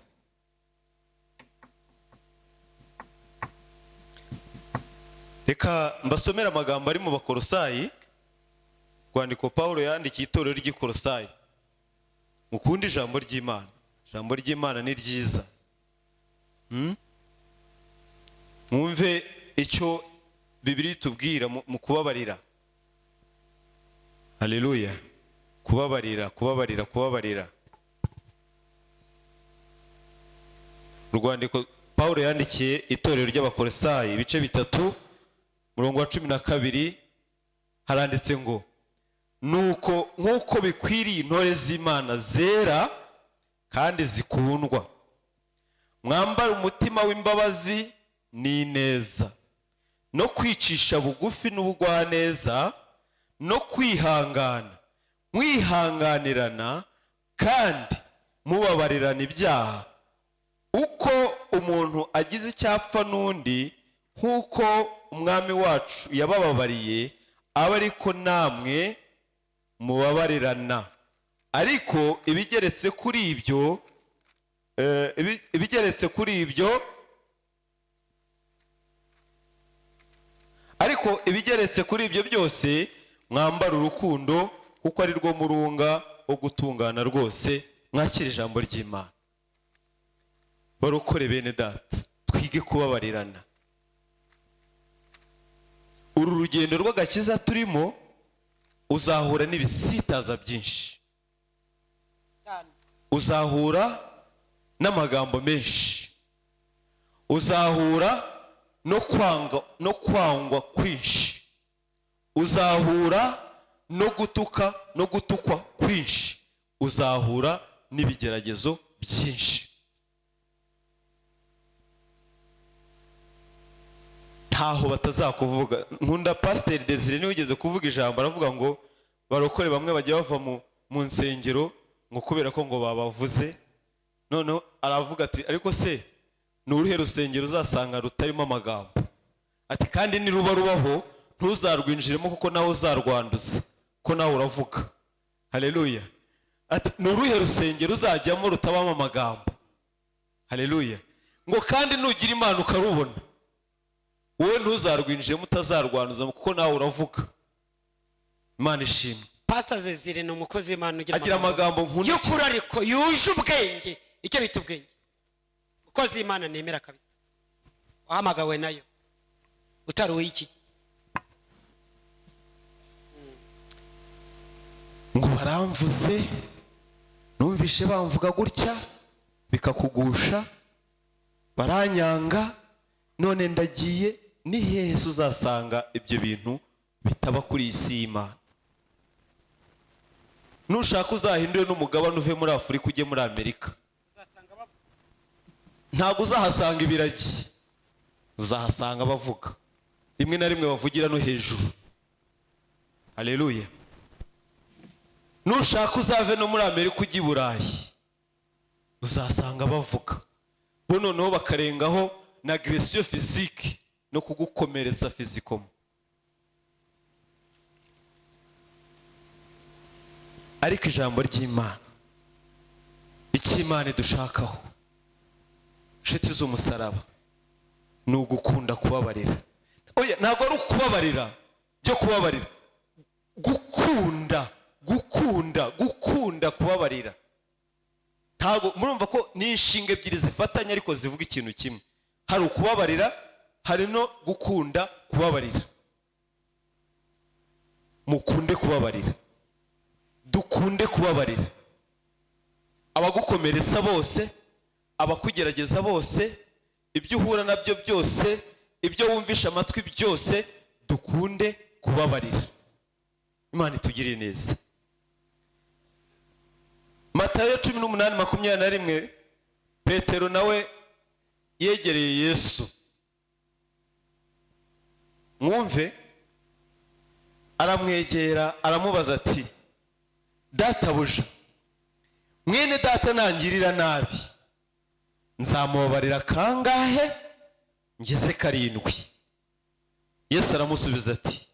Reka mbasomera amagambo ari mu Bakolosayi, rwandiko Pawulo yandikiye itorero ry'Ikolosayi. Mukunde ijambo ry'Imana. Ijambo ry'Imana ni ryiza. Mwumve icyo Bibiliya itubwira mu kubabarira. Haleluya. Kubabarira. Urwandiko Pawulo yandikiye itorero ry'Abakolosayi, ibice 3, murongo wa 12, haranditse ngo nk'uko bikwiriye intore z'Imana zera kandi zikundwa mwambare umutima w'imbabazi n'ineza no kwicisha bugufi n'ubugwaneza no kwihangana, mwihanganirana kandi mubabarirana ibyaha, uko umuntu agize icyapfa n'undi, nk'uko umwami wacu yabababariye, aba ariko namwe mubabarirana. Ariko ibigeretse kuri ibyo byose mwambara urukundo, kuko ari rwo murunga wo gutungana rwose. Mwakira ijambo ry'Imana. Barokore bene data, twige kubabarirana. Uru rugendo rw'agakiza turimo uzahura n'ibisitaza byinshi, uzahura n'amagambo menshi, uzahura no kwangwa kwinshi, uzahura no gutukwa kwinshi, uzahura n'ibigeragezo byinshi. Ntaho batazakuvuga. Nkunda Pastor Desire niwe ugeze kuvuga ijambo, aravuga ngo barokore bamwe bajya bava mu nsengero ngo kubera ko ngo babavuze. None aravuga ati ariko se ni uruhe rusengero uzasanga rutarimo amagambo? Ati kandi niruba rubaho ntuzarwinjiremo kuko nawe uzarwanduza, ko nawe uravuga. Haleluya. Ati ni uruhe rusengero uzajyamo rutabamo amagambo? Haleluya. Ngo kandi nugira Imana ukarubona, wowe ntuzarwinjiremo utazarwanduza kuko nawe uravuga. Imana ishimwe. Pastor Zezire ni umukozi w'Imana agira amagambo nk'undi y'ukuri ariko yuje ubwenge. Icyo bita ubwenge. Umukozi w'Imana nemera kabisa, wahamagawe nayo utari uw'iki. ngo baramvuze, numvishe bamvuga gutya bikakugusha, baranyanga, none ndagiye. Ni hehe uzasanga ibyo bintu bitaba kuri iyi si y'Imana? Nushaka uzahindure n'umugabane uve muri Afurika ujye muri Amerika, ntabwo uzahasanga ibiragi, uzahasanga bavuga. Rimwe na rimwe bavugira no hejuru. Haleluya. Nushaka uzave no muri Amerika ujye i Burayi, uzasanga bavuga. Bo noneho bakarengaho na agression physique no kugukomeretsa physically. Ariko ijambo ry'Imana, icyo Imana idushakaho, nshuti z'umusaraba, ni ugukunda kubabarira. Oya, ntabwo ari ukubabarira byo kubabarira, gukunda kubabarira. Ntabwo murumva ko ni inshinga ebyiri zifatanya ariko zivuga ikintu kimwe. Hari ukubabarira, hari no gukunda kubabarira. Mukunde kubabarira, dukunde kubabarira. Abagukomeretsa bose, abakugerageza bose, ibyo uhura nabyo byose, ibyo wumvisha amatwi byose, dukunde kubabarira. Imana itugirire neza. Matayo 18:21, Petero nawe yegereye Yesu. Mwumve, aramwegera aramubaza ati, databuja, mwene data nangirira nabi, nzamubabarira kangahe? Ngeze 7. Yesu aramusubiza ati,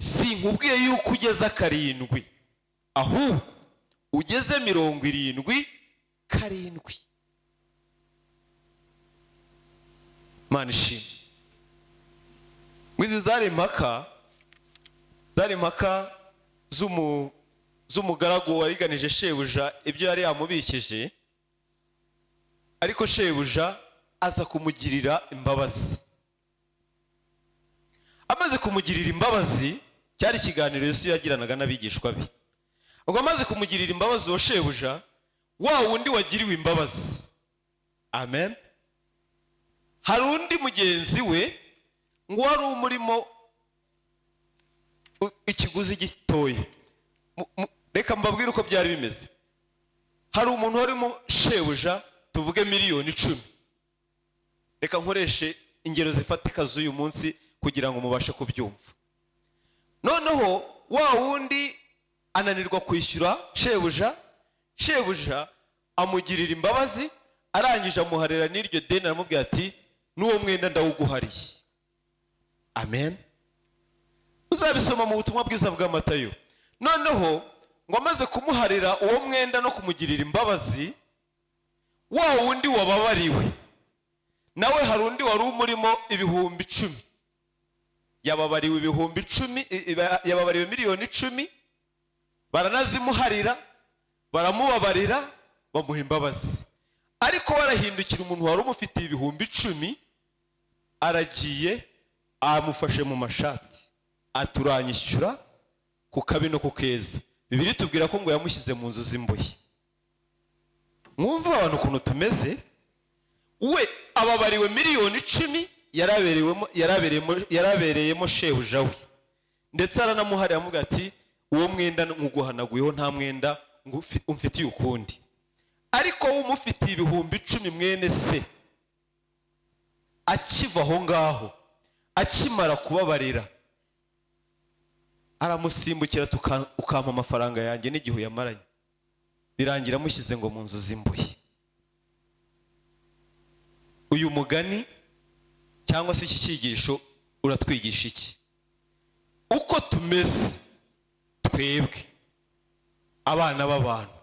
sinkubwiye yuko ugeza 7, ahubwo ugeze 77. Mana ishimwe. Mwizi zari impaka z'umugaragu wariganije shebuja ibyo yari yamubikije, ariko shebuja aza kumugirira imbabazi. Amaze kumugirira imbabazi, cyari ikiganiro Yesu yagiranaga n'abigishwa be. Ubwo amaze kumugirira imbabazi uwo shebuja, wa wundi wagiriwe imbabazi, amen, hari undi mugenzi we ngo wari umurimo ikiguzi gitoye. Reka mbabwire uko byari bimeze. Hari umuntu warimo shebuja, tuvuge 10,000,000, reka nkoreshe ingero zifatika z'uyu munsi kugira ngo mubashe kubyumva. Noneho wa wundi ananirwa kwishyura shebuja amugirira imbabazi, arangije amuharira n'iryo deni, aramubwira ati n'uwo mwenda ndawuguhariye. Amen. Uzabisoma mu butumwa bwiza bwa Matayo. Noneho ngo amaze kumuharira uwo mwenda no kumugirira imbabazi, wa wundi wababariwe nawe hari undi wari umurimo 10,000, yababariwe 10,000, yababariwe miliyoni 10, baranazimuharira, baramubabarira, bamuha imbabazi. Ariko warahindukira umuntu wari umufitiye 10,000, aragiye amufashe mu mashati, aturanyishyura ku kabi no ku keza. Bibiri tubwira ko ngo yamushyize mu nzu z'imbohe. Mwumva abantu ukuntu tumeze. We ababariwe miliyoni 10, yarabereyemo shebuja we, ndetse aranamuharira amubwira ati uwo mwenda nkuguhanaguyeho, nta mwenda umfitiye ukundi. Ariko umufitiye 10,000 mwene se, akiva aho ngaho, akimara kubabarira, aramusimbukira ukampa amafaranga yanjye n'igihe uyamaranye. Birangira amushyize ngo mu nzu z'imbohe. Uyu mugani cyangwa se iki cyigisho uratwigisha iki? Uko tumeze twebwe abana b'abantu,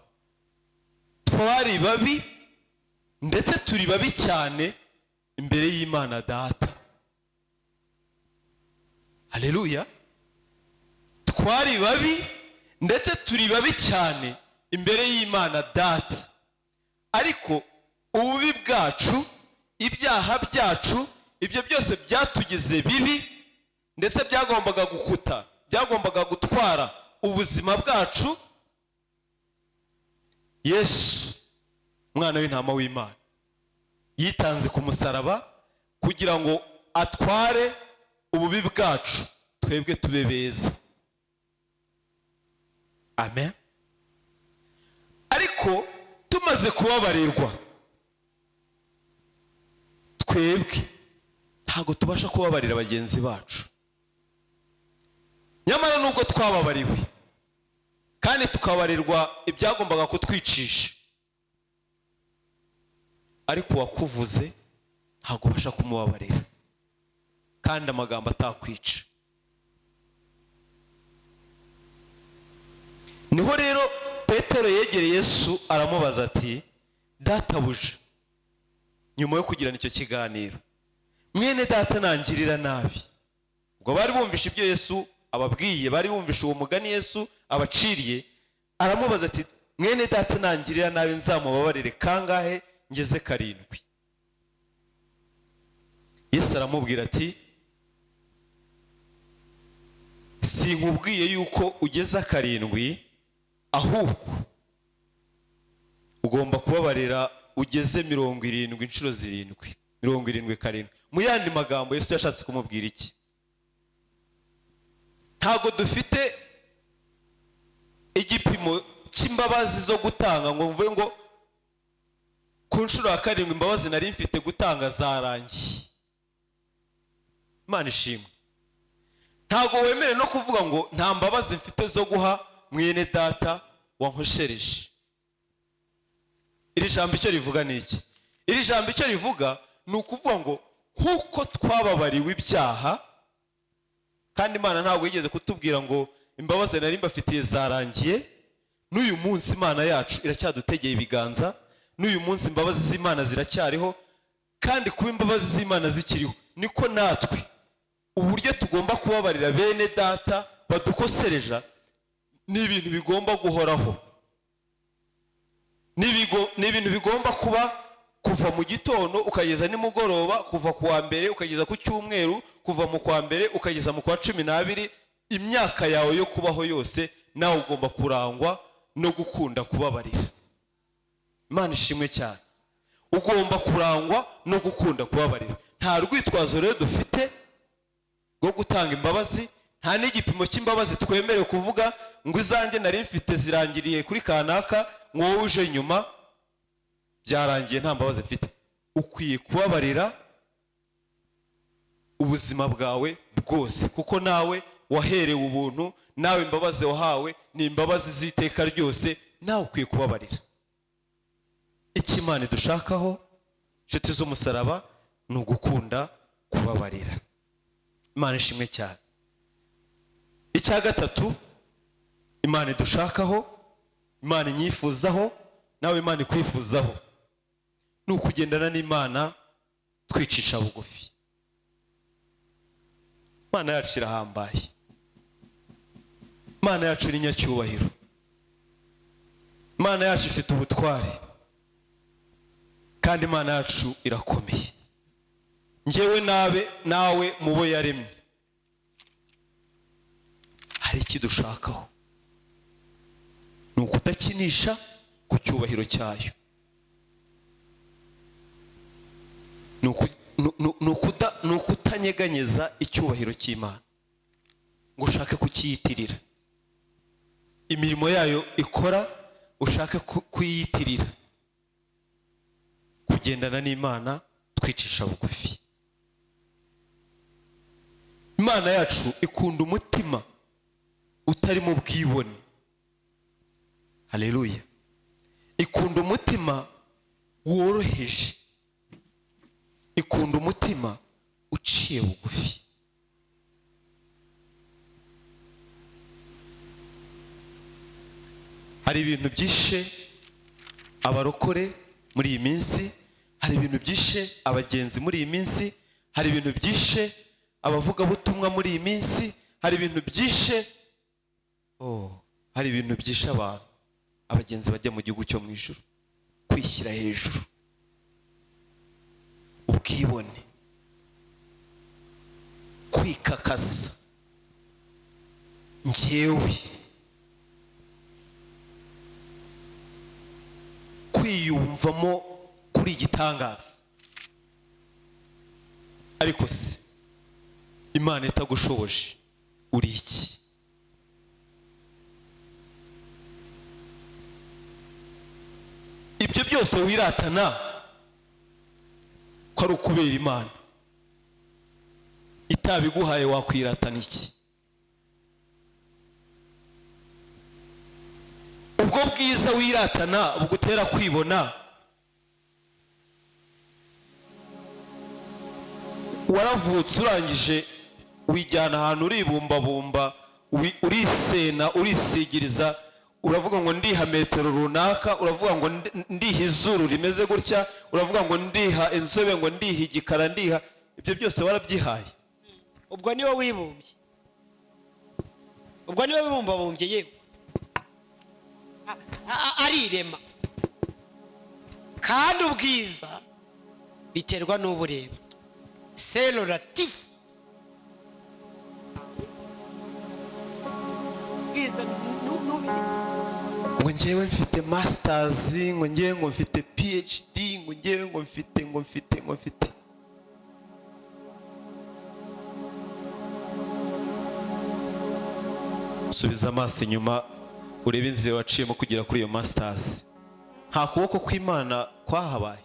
twari babi ndetse turi babi cyane imbere y'Imana Data. Haleluya. Twari babi ndetse turi babi cyane imbere y'Imana Data. Ariko ububi bwacu, ibyaha byacu, ibyo byose byatugize bibi, ndetse byagombaga gukuta, byagombaga gutwara ubuzima bwacu. Yesu umwana w'intama w'Imana yitanze ku musaraba kugira ngo atware ububi bwacu, twebwe tube beza. Amen. Ariko tumaze kubabarirwa, twebwe ntago tubasha kubabarira bagenzi bacu. Nyamara nubwo twababariwe kandi tukabarirwa ibyagombaga kutwicisha, ariko wakuvuze ntago ubasha kumubabarira kandi amagambo atakwica. Niho rero Petero yegereye Yesu aramubaza ati databuja, nyuma yo kugirana icyo kiganiro, mwene data nangirira nabi. Ubwo bari bumvisha ibyo Yesu ababwiye, bari bumvisha uwo mugani Yesu abaciriye. Aramubaza ati mwene data nangirira nabi nzamubabarire kangahe? Ngeze 7. Yesu aramubwira ati sinkubwiye yuko ugeza 7, ahubwo ugomba kubabarira ugeze 70 inshuro 7, 77. Mu yandi magambo Yesu yashatse kumubwira iki? Ntago dufite igipimo cy'imbabazi zo gutanga ngo mvuge ngo ku nshuro ya 7 imbabazi nari mfite gutanga zarangiye. Imana ishimwe. Ntago wemere no kuvuga ngo nta mbabazi mfite zo guha mwene data wankoshereje. Iri jambo icyo rivuga ni iki? Iri jambo icyo rivuga ni ukuvuga ngo nkuko twababariwe ibyaha, kandi Imana ntabwo yigeze kutubwira ngo imbabazi nari mbafitiye zarangiye, n'uyu munsi Imana yacu iracyadutegeye ibiganza, n'uyu munsi imbabazi z'Imana ziracyariho, kandi kuba imbabazi z'Imana zikiriho niko natwe uburyo tugomba kubabarira bene data badukosereja ni ibintu bigomba guhoraho. Ni ibintu bigomba kuva mu gitondo ukageza nimugoroba, kuva ku wa mbere ukageza ku cyumweru, kuva mu kwa mbere ukageza mu kwa 12. Imyaka yawe yo kubaho yose nawe ugomba kurangwa no gukunda kubabarira. Imana ishimwe cyane. Ugomba kurangwa no gukunda kubabarira. Nta rwitwazo rero dufite rwo gutanga imbabazi, nta n'igipimo cy'imbabazi twemerewe kuvuga ngo izanjye nari mfite zirangiriye kuri kanaka, ngo wowe uje nyuma byarangiye nta mbabazi mfite. Ukwiye kubabarira ubuzima bwawe bwose, kuko nawe waherewe ubuntu, nawe imbabazi wahawe ni imbabazi z'iteka ryose, nawe ukwiye kubabarira. icyo Imana idushakaho inshuti z'umusaraba ni ugukunda kubabarira. Imana ishimwe cyane. icya gatatu Imana idushakaho, Imana inyifuzaho, nawe Imana ikwifuzaho, ni ukugendana n'Imana twicisha bugufi. Imana yacu irahambaye, Imana yacu ni nyacyubahiro, Imana yacu ifite ubutware, kandi Imana yacu irakomeye. Njyewe nawe mu bo yaremye hari ikidushakaho, ni ukudakinisha ku cyubahiro cyayo, ni ukutanyeganyeza icyubahiro cy'Imana ngo ushake kukiyitirira. Imirimo yayo ikora ushake kuyiyitirira. Kugendana n'Imana twicisha bugufi. Imana yacu ikunda umutima utari mu bwibone. Haleluya. Ikunda umutima woroheje, ikunda umutima uciye bugufi. Hari ibintu byishe abarokore muri iyi minsi, hari ibintu byishe abagenzi muri iyi minsi, hari ibintu byishe abavugabutumwa muri iyi minsi, hari ibintu byishe hari ibintu byishe abantu, abagenzi bajya mu gihugu cyo mu ijuru. Kwishyira hejuru, ubwibone, kwikakaza, njyewe, kwiyumvamo kuri igitangaza. Ariko se Imana itagushoboje uri iki? Ibyo byose wiratana ko ari ukubera Imana itabiguhaye, wakwiratana iki? Ubwo bwiza wiratana bugutera kwibona, waravutse urangije wijyana ahantu uribumbabumba, urisena, urisigiriza, uravuga ngo ndiha metero runaka, uravuga ngo ndiha izuru rimeze gutya, uravuga ngo ndiha inzobe, ngo ndiha igikara, ndiha. Ibyo byose warabyihaye. ubwo niwe wibumbye, ubwo niwe wibumbabumbye yewe, arirema. Kandi ubwiza biterwa n'ubureba, c'est relatif. Ngo njyewe mfite masters, ngo njyewe ngo mfite PhD, ngo njyewe ngo mfite. Subiza amaso inyuma urebe inzira waciyemo kugera kuri iyo masters. Nta kuboko kw'Imana kwahabaye.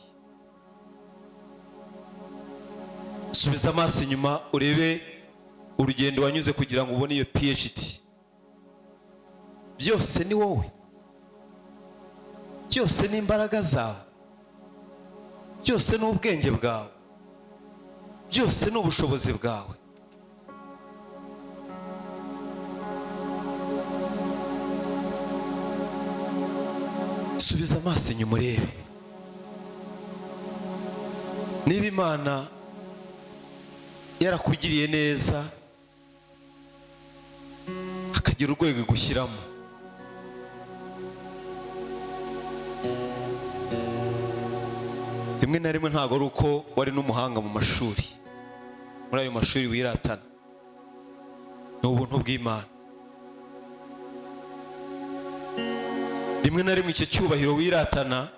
Subiza amaso inyuma urebe urugendo wanyuze kugira ngo ubone iyo PhD. Byose ni wowe, byose ni imbaraga zawe, byose ni ubwenge bwawe, byose ni ubushobozi bwawe. Subiza amaso inyuma urebe niba Imana yarakugiriye neza, hakagira urwego igushyiramo. Rimwe na rimwe ntabwo ari uko wari n'umuhanga mu mashuri, muri ayo mashuri wiratana, ni ubuntu bw'Imana. Rimwe na rimwe icyo cyubahiro wiratana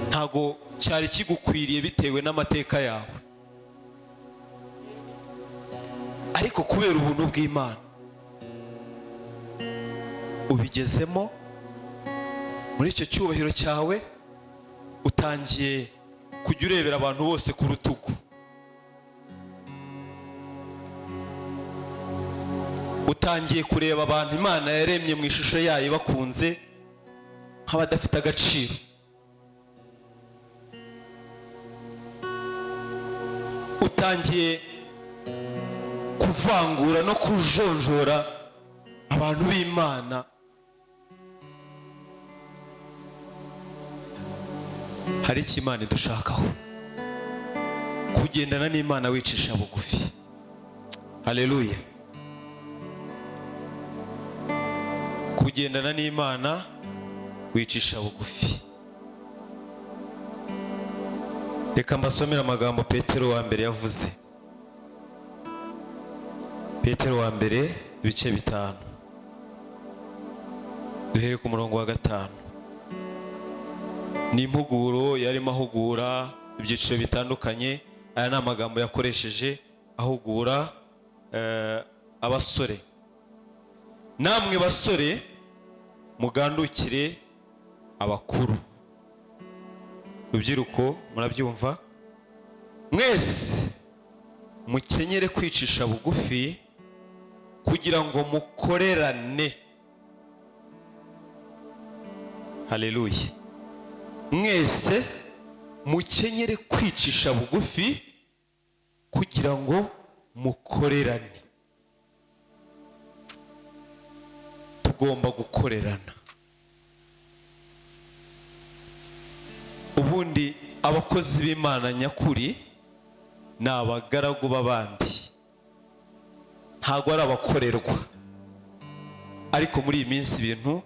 ntago cyari kigukwiriye bitewe n'amateka yawe, ariko kubera ubuntu bw'Imana ubigezemo. Muri icyo cyubahiro cyawe utangiye kujya urebera abantu bose ku rutugu. Utangiye kureba abantu Imana yaremye mu ishusho yayo bakunze nk'abadafite agaciro. Utangiye kuvangura no kujonjora abantu b'Imana. Hari icyo Imana idushakaho, kugendana n'Imana wicisha bugufi. Haleluya. Kugendana n'Imana wicisha bugufi. Reka mbasomera amagambo Petero wa mbere yavuze. Petero wa mbere ibice 5. Duhere ku murongo wa 5. Ni impuguro yarimo ahugura ibyiciro bitandukanye. Aya ni amagambo yakoresheje ahugura abasore. Namwe basore mugandukire abakuru. Rubyiruko murabyumva? Mwese mukenyere kwicisha bugufi kugira ngo mukorerane. Haleluya. Mwese mukenyere kwicisha bugufi kugira ngo mukorerane. Tugomba gukorerana. Ubundi abakozi b'Imana nyakuri ni abagaragu b'abandi, ntago ari abakorerwa. Ariko muri iyi minsi ibintu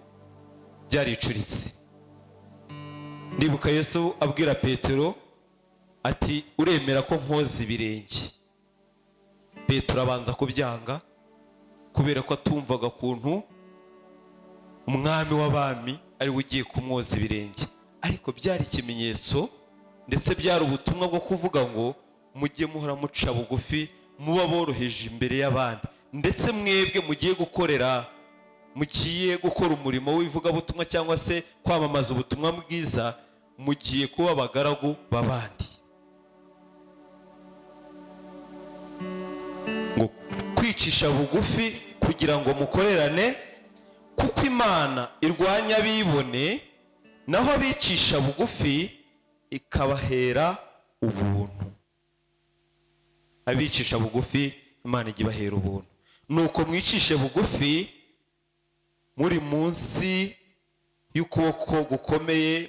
byaricuritse. Ndibuka Yesu abwira Petero ati uremera ko nkoza ibirenge? Petero abanza kubyanga kubera ko atumvaga kuntu umwami w'abami ari we ugiye kumwoza ibirenge. Ariko byari ikimenyetso ndetse byari ubutumwa bwo kuvuga ngo mujye muhora muca bugufi, muba boroheje imbere y'abandi, ndetse mwebwe mugiye gukora umurimo w'ivugabutumwa cyangwa se kwamamaza ubutumwa bwiza, mugiye kuba abagaragu b'abandi. Ngo kwicisha bugufi kugira ngo mukorerane, kuko Imana irwanya abibone, naho abicisha bugufi ikabahera ubuntu. Abicisha bugufi Imana ijya ibahera ubuntu. Nuko mwicishe bugufi muri munsi y'ukuboko gukomeye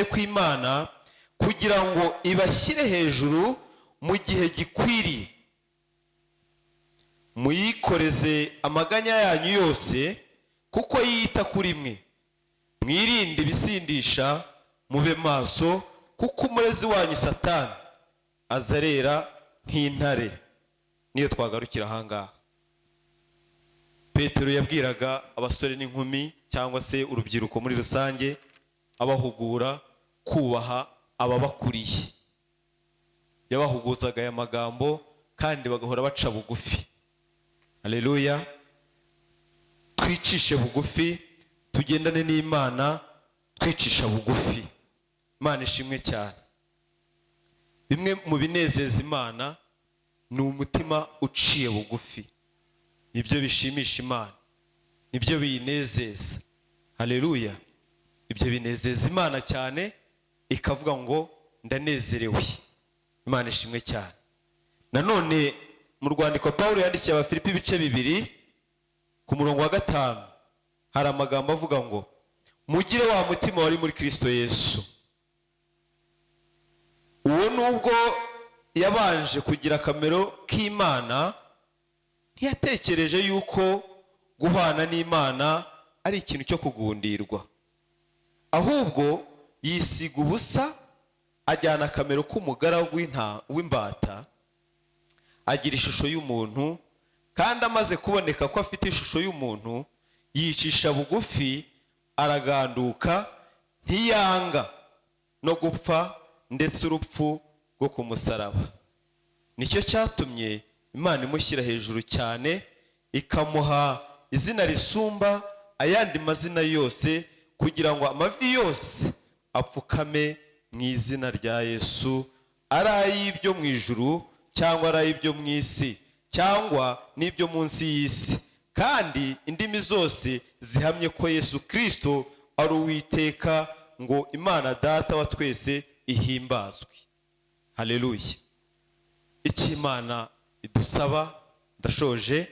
kw'Imana, kugira ngo ibashyire hejuru mu gihe gikwiriye. Muyikoreze amaganya yanyu yose, kuko yita kuri mwe. Mwirinde ibisindisha, mube maso, kuko umurezi wanyu Satani azarera nk'intare. Niyo twagarukira ahangaha. Petero yabwiraga abasore n'inkumi cyangwa se urubyiruko muri rusange, abahugura kubaha ababakuriye. Yabahuguzaga aya magambo kandi bagahora baca bugufi. Haleluya. Twicishe bugufi, tugendane n'Imana twicisha bugufi. Imana ishimwe cyane. Bimwe mu binezeza Imana ni umutima uciye bugufi. Nibyo bishimisha Imana, nibyo biyinezeza. Haleluya. Ibyo binezeza Imana cyane, ikavuga ngo ndanezerewe. Imana ishimwe cyane. Nanone mu rwandiko Pawulo yandikiye Abafilipi ibice 2 ku murongo wa 5 hari amagambo avuga ngo mugire wa mutima wari muri Kristo Yesu. Uwo nubwo yabanje kugira akamero k'Imana, ntiyatekereje yuko guhana n'Imana ari ikintu cyo kugundirwa, ahubwo yisiga ubusa, ajyana akamero k'umugaragu w'imbata, agira ishusho y'umuntu, kandi amaze kuboneka ko afite ishusho y'umuntu, yicisha bugufi, araganduka, ntiyanga no gupfa, ndetse urupfu rwo ku musaraba. Nicyo cyatumye Imana imushyira hejuru cyane, ikamuha izina risumba ayandi mazina yose, kugira ngo amavi yose apfukame mu izina rya Yesu, ari ay'ibyo mu ijuru cyangwa ari ay'ibyo mu isi cyangwa n'ibyo munsi y'isi, kandi indimi zose zihamye ko Yesu Kristo ari Uwiteka, ngo Imana Data wa twese ihimbazwe. Haleluya. Icyo Imana idusaba, ndashoje,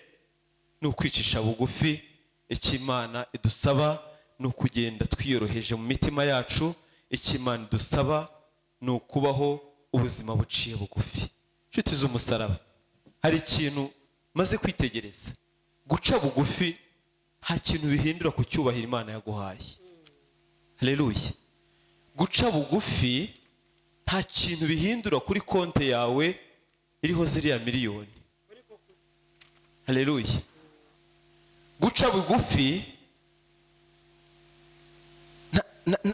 ni ukwicisha bugufi. Icyo Imana idusaba ni ukugenda twiyoroheje mu mitima yacu. Icyo Imana idusaba ni ukubaho ubuzima buciye bugufi. Nshuti z'umusaraba, hari ikintu maze kwitegereza. Guca bugufi nta kintu bihindura ku cyubahiro Imana yaguhaye. Haleluya. Guca bugufi nta kintu bihindura kuri konti yawe iriho ziriya miliyoni. Haleluya. Guca bugufi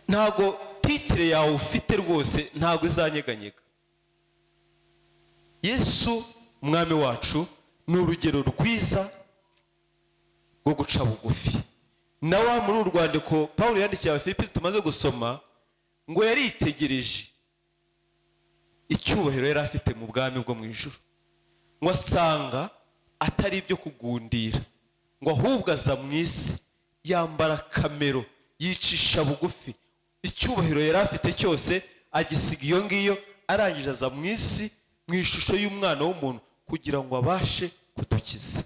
ntago titire yawe ufite rwose ntago izanyeganyega. Yesu umwami wacu ni urugero rwiza rwo guca bugufi. Nawe muri uru rwandiko Pawulo yandikiye Abafilipi tumaze gusoma, ngo yaritegereje icyubahiro yari afite mu bwami bwo mu ijuru, ngo asanga atari ibyo kugundira, ngo ahubwo aza mu isi yambara kamero, yicisha bugufi. Icyubahiro yari afite cyose agisiga iyo ngiyo, arangije aza mu isi mu ishusho y'umwana w'umuntu kugira ngo abashe kudukiza.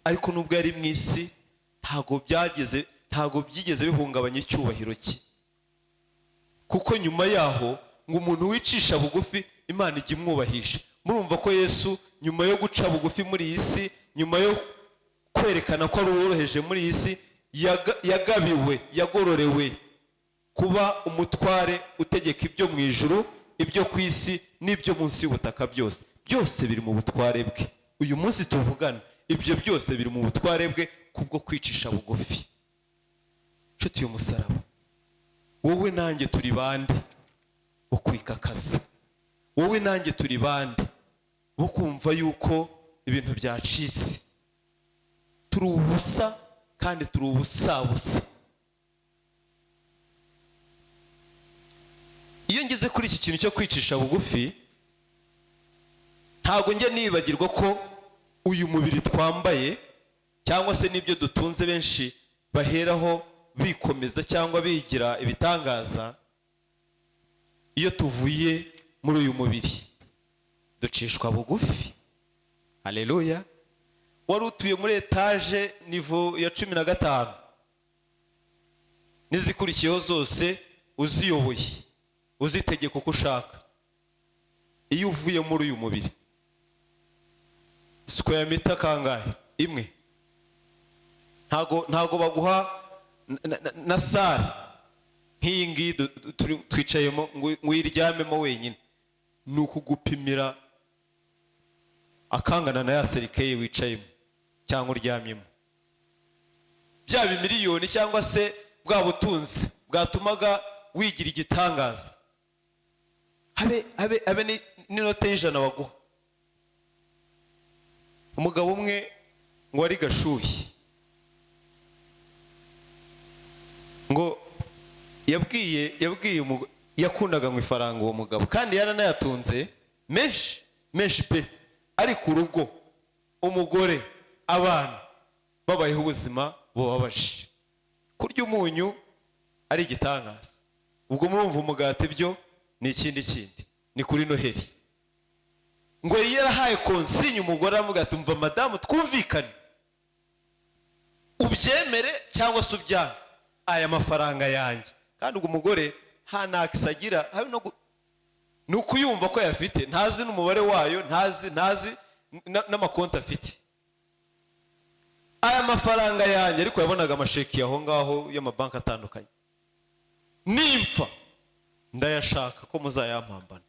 Ariko nubwo yari mu isi ntago byigeze bihungabanya icyubahiro cye, kuko nyuma yaho ngo umuntu wicisha bugufi Imana ijya imwubahisha. Murumva ko Yesu nyuma yo guca bugufi muri iyi si, nyuma yo kwerekana ko ari uworoheje muri iyi si, yagabiwe, yagororewe kuba umutware utegeka ibyo mu ijuru, ibyo ku isi n'ibyo munsi y'ubutaka byose. Byose biri mu butware bwe. Uyu munsi tuvugana, ibyo byose biri mu butware bwe kubwo kwicisha bugufi. Nshuti y'umusaraba, wowe nanjye turi bande bo kwikakaza? Wowe nanjye turi bande bo kumva yuko ibintu byacitse? Turi ubusa kandi turi ubusabusa. Iyo ngeze kuri iki kintu cyo kwicisha bugufi, ntabwo njye nibagirwa ko uyu mubiri twambaye cyangwa se n'ibyo dutunze benshi baheraho bikomeza cyangwa bigira ibitangaza. Iyo tuvuye muri uyu mubiri ducishwa bugufi. Haleluya. Wari utuye muri etaje nivo ya 15 n'izikurikiyeho zose uziyoboye, uzitegeka uko ushaka. Iyo uvuye muri uyu mubiri, square meter kangahe? Imwe. Ntago baguha na sare nk'iyi ngiyi twicayemo ngo uyiryamemo wenyine. Ni ukugupimira akangana na ya serikeye wicayemo cyangwa uryamyemo. Bya miliyoni cyangwa se bwa butunzi bwatumaga wigira igitangaza, habe n'inote y'ijana baguha. Umugabo umwe ngo ari gashuhi, ngo yakundaga ngo ifaranga uwo mugabo, kandi yaranayatunze menshi pe, ariko urugo, umugore, abana babayeho ubuzima bubabaje. Kurya umunyu ari igitangaza. Ubwo murumva umugati byo ni ikindi, ni kuri Noheli. Ngo yarahaye konsigne umugore amuga ati umva madamu, twumvikane, ubyemere cyangwa se ubyange, aya mafaranga yanjye. Kandi ubwo umugore hanakisagira habe no nuko yumva ko yafite, ntazi n'umubare wayo, ntazi n'amakonti afite. Aya mafaranga yanjye, ariko yabonaga amasheki aho ngaho y'amabanki atandukanye. Nimpfa ndayashaka ko muzayampambana.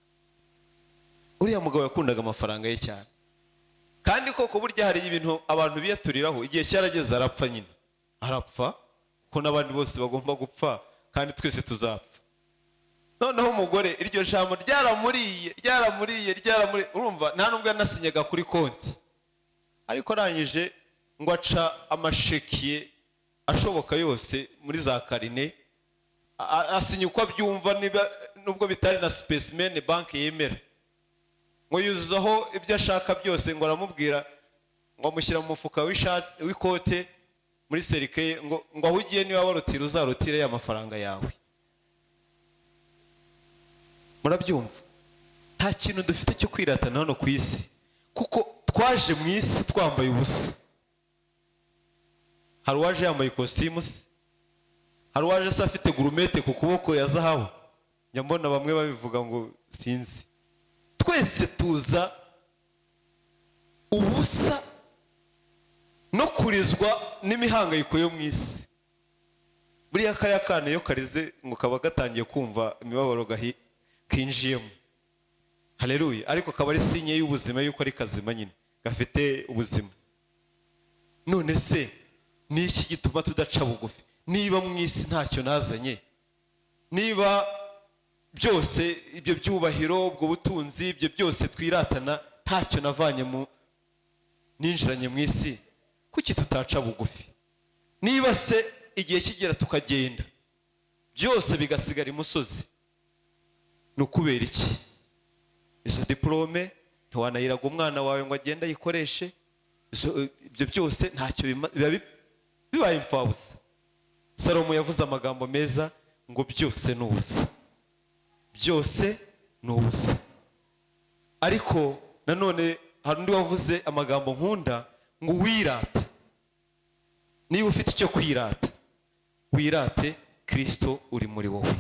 Uriya mugabo yakundaga amafaranga ye cyane, kandi koko burya hari ibintu abantu biyaturiraho. Igihe cyarageze arapfa nyine, arapfa kuko n'abandi bose bagomba gupfa kandi twese tuzapfa. Noneho umugore iryo jambo ryaramuriye. Urumva nta nubwo yanasinyaga kuri konti, ariko arangije ngo aca amasheki ashoboka yose muri za karine, asinya uko abyumva, nubwo bitari na specimen banki yemera, ngo yuzuzaho ibyo ashaka byose, ngo aramubwira ngo amushyira mu mufuka w'ikote muri serike, ngo aho ugiye niba warutira uzarutire ya mafaranga yawe. Murabyumva? Nta kintu dufite cyo kwiratana hano ku isi, kuko twaje mu isi twambaye ubusa. Hari uwaje yambaye ikositimu se? Hari uwaje se afite gurumete ku kuboko ya zahabu? Njya mbona bamwe babivuga ngo sinzi. Twese tuza ubusa no kurizwa n'imihangayiko yo mu isi. Buriya kariya kana iyo karize ngo kaba gatangiye kumva imibabaro kinjiyemo. Haleluya. Ariko kaba ari sinye y'ubuzima yuko ari kazima nyine, gafite ubuzima. None se ni iki gituma tudaca bugufi? Niba mu isi ntacyo nazanye, niba byose ibyo byubahiro, ubwo butunzi, ibyo byose twiratana ntacyo navanye mu ninjiranye mu isi, kuki tutaca bugufi? Niba se igihe kigera tukagenda byose bigasigara imusozi, ni ukubera iki? Izo diplome ntiwanayiraga umwana wawe ngo agende ayikoreshe, ibyo byose ntacyo bibaye imfabusa. Salomo yavuze amagambo meza ngo byose ni ubusa, byose ni ubusa. Ariko nanone hari undi wavuze amagambo nkunda ngo wirate. Niba ufite icyo kwirata, wirate Kristo uri muri wowe.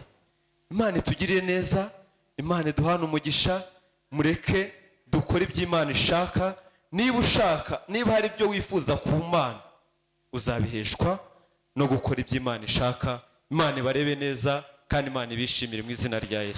Imana itugirire neza, Imana iduhane umugisha, mureke dukore ibyo Imana ishaka. Niba ushaka, niba hari ibyo wifuza ku Mana, uzabiheshwa no gukora ibyo Imana ishaka. Imana ibarebe neza kandi Imana ibishimire mu izina rya Yesu.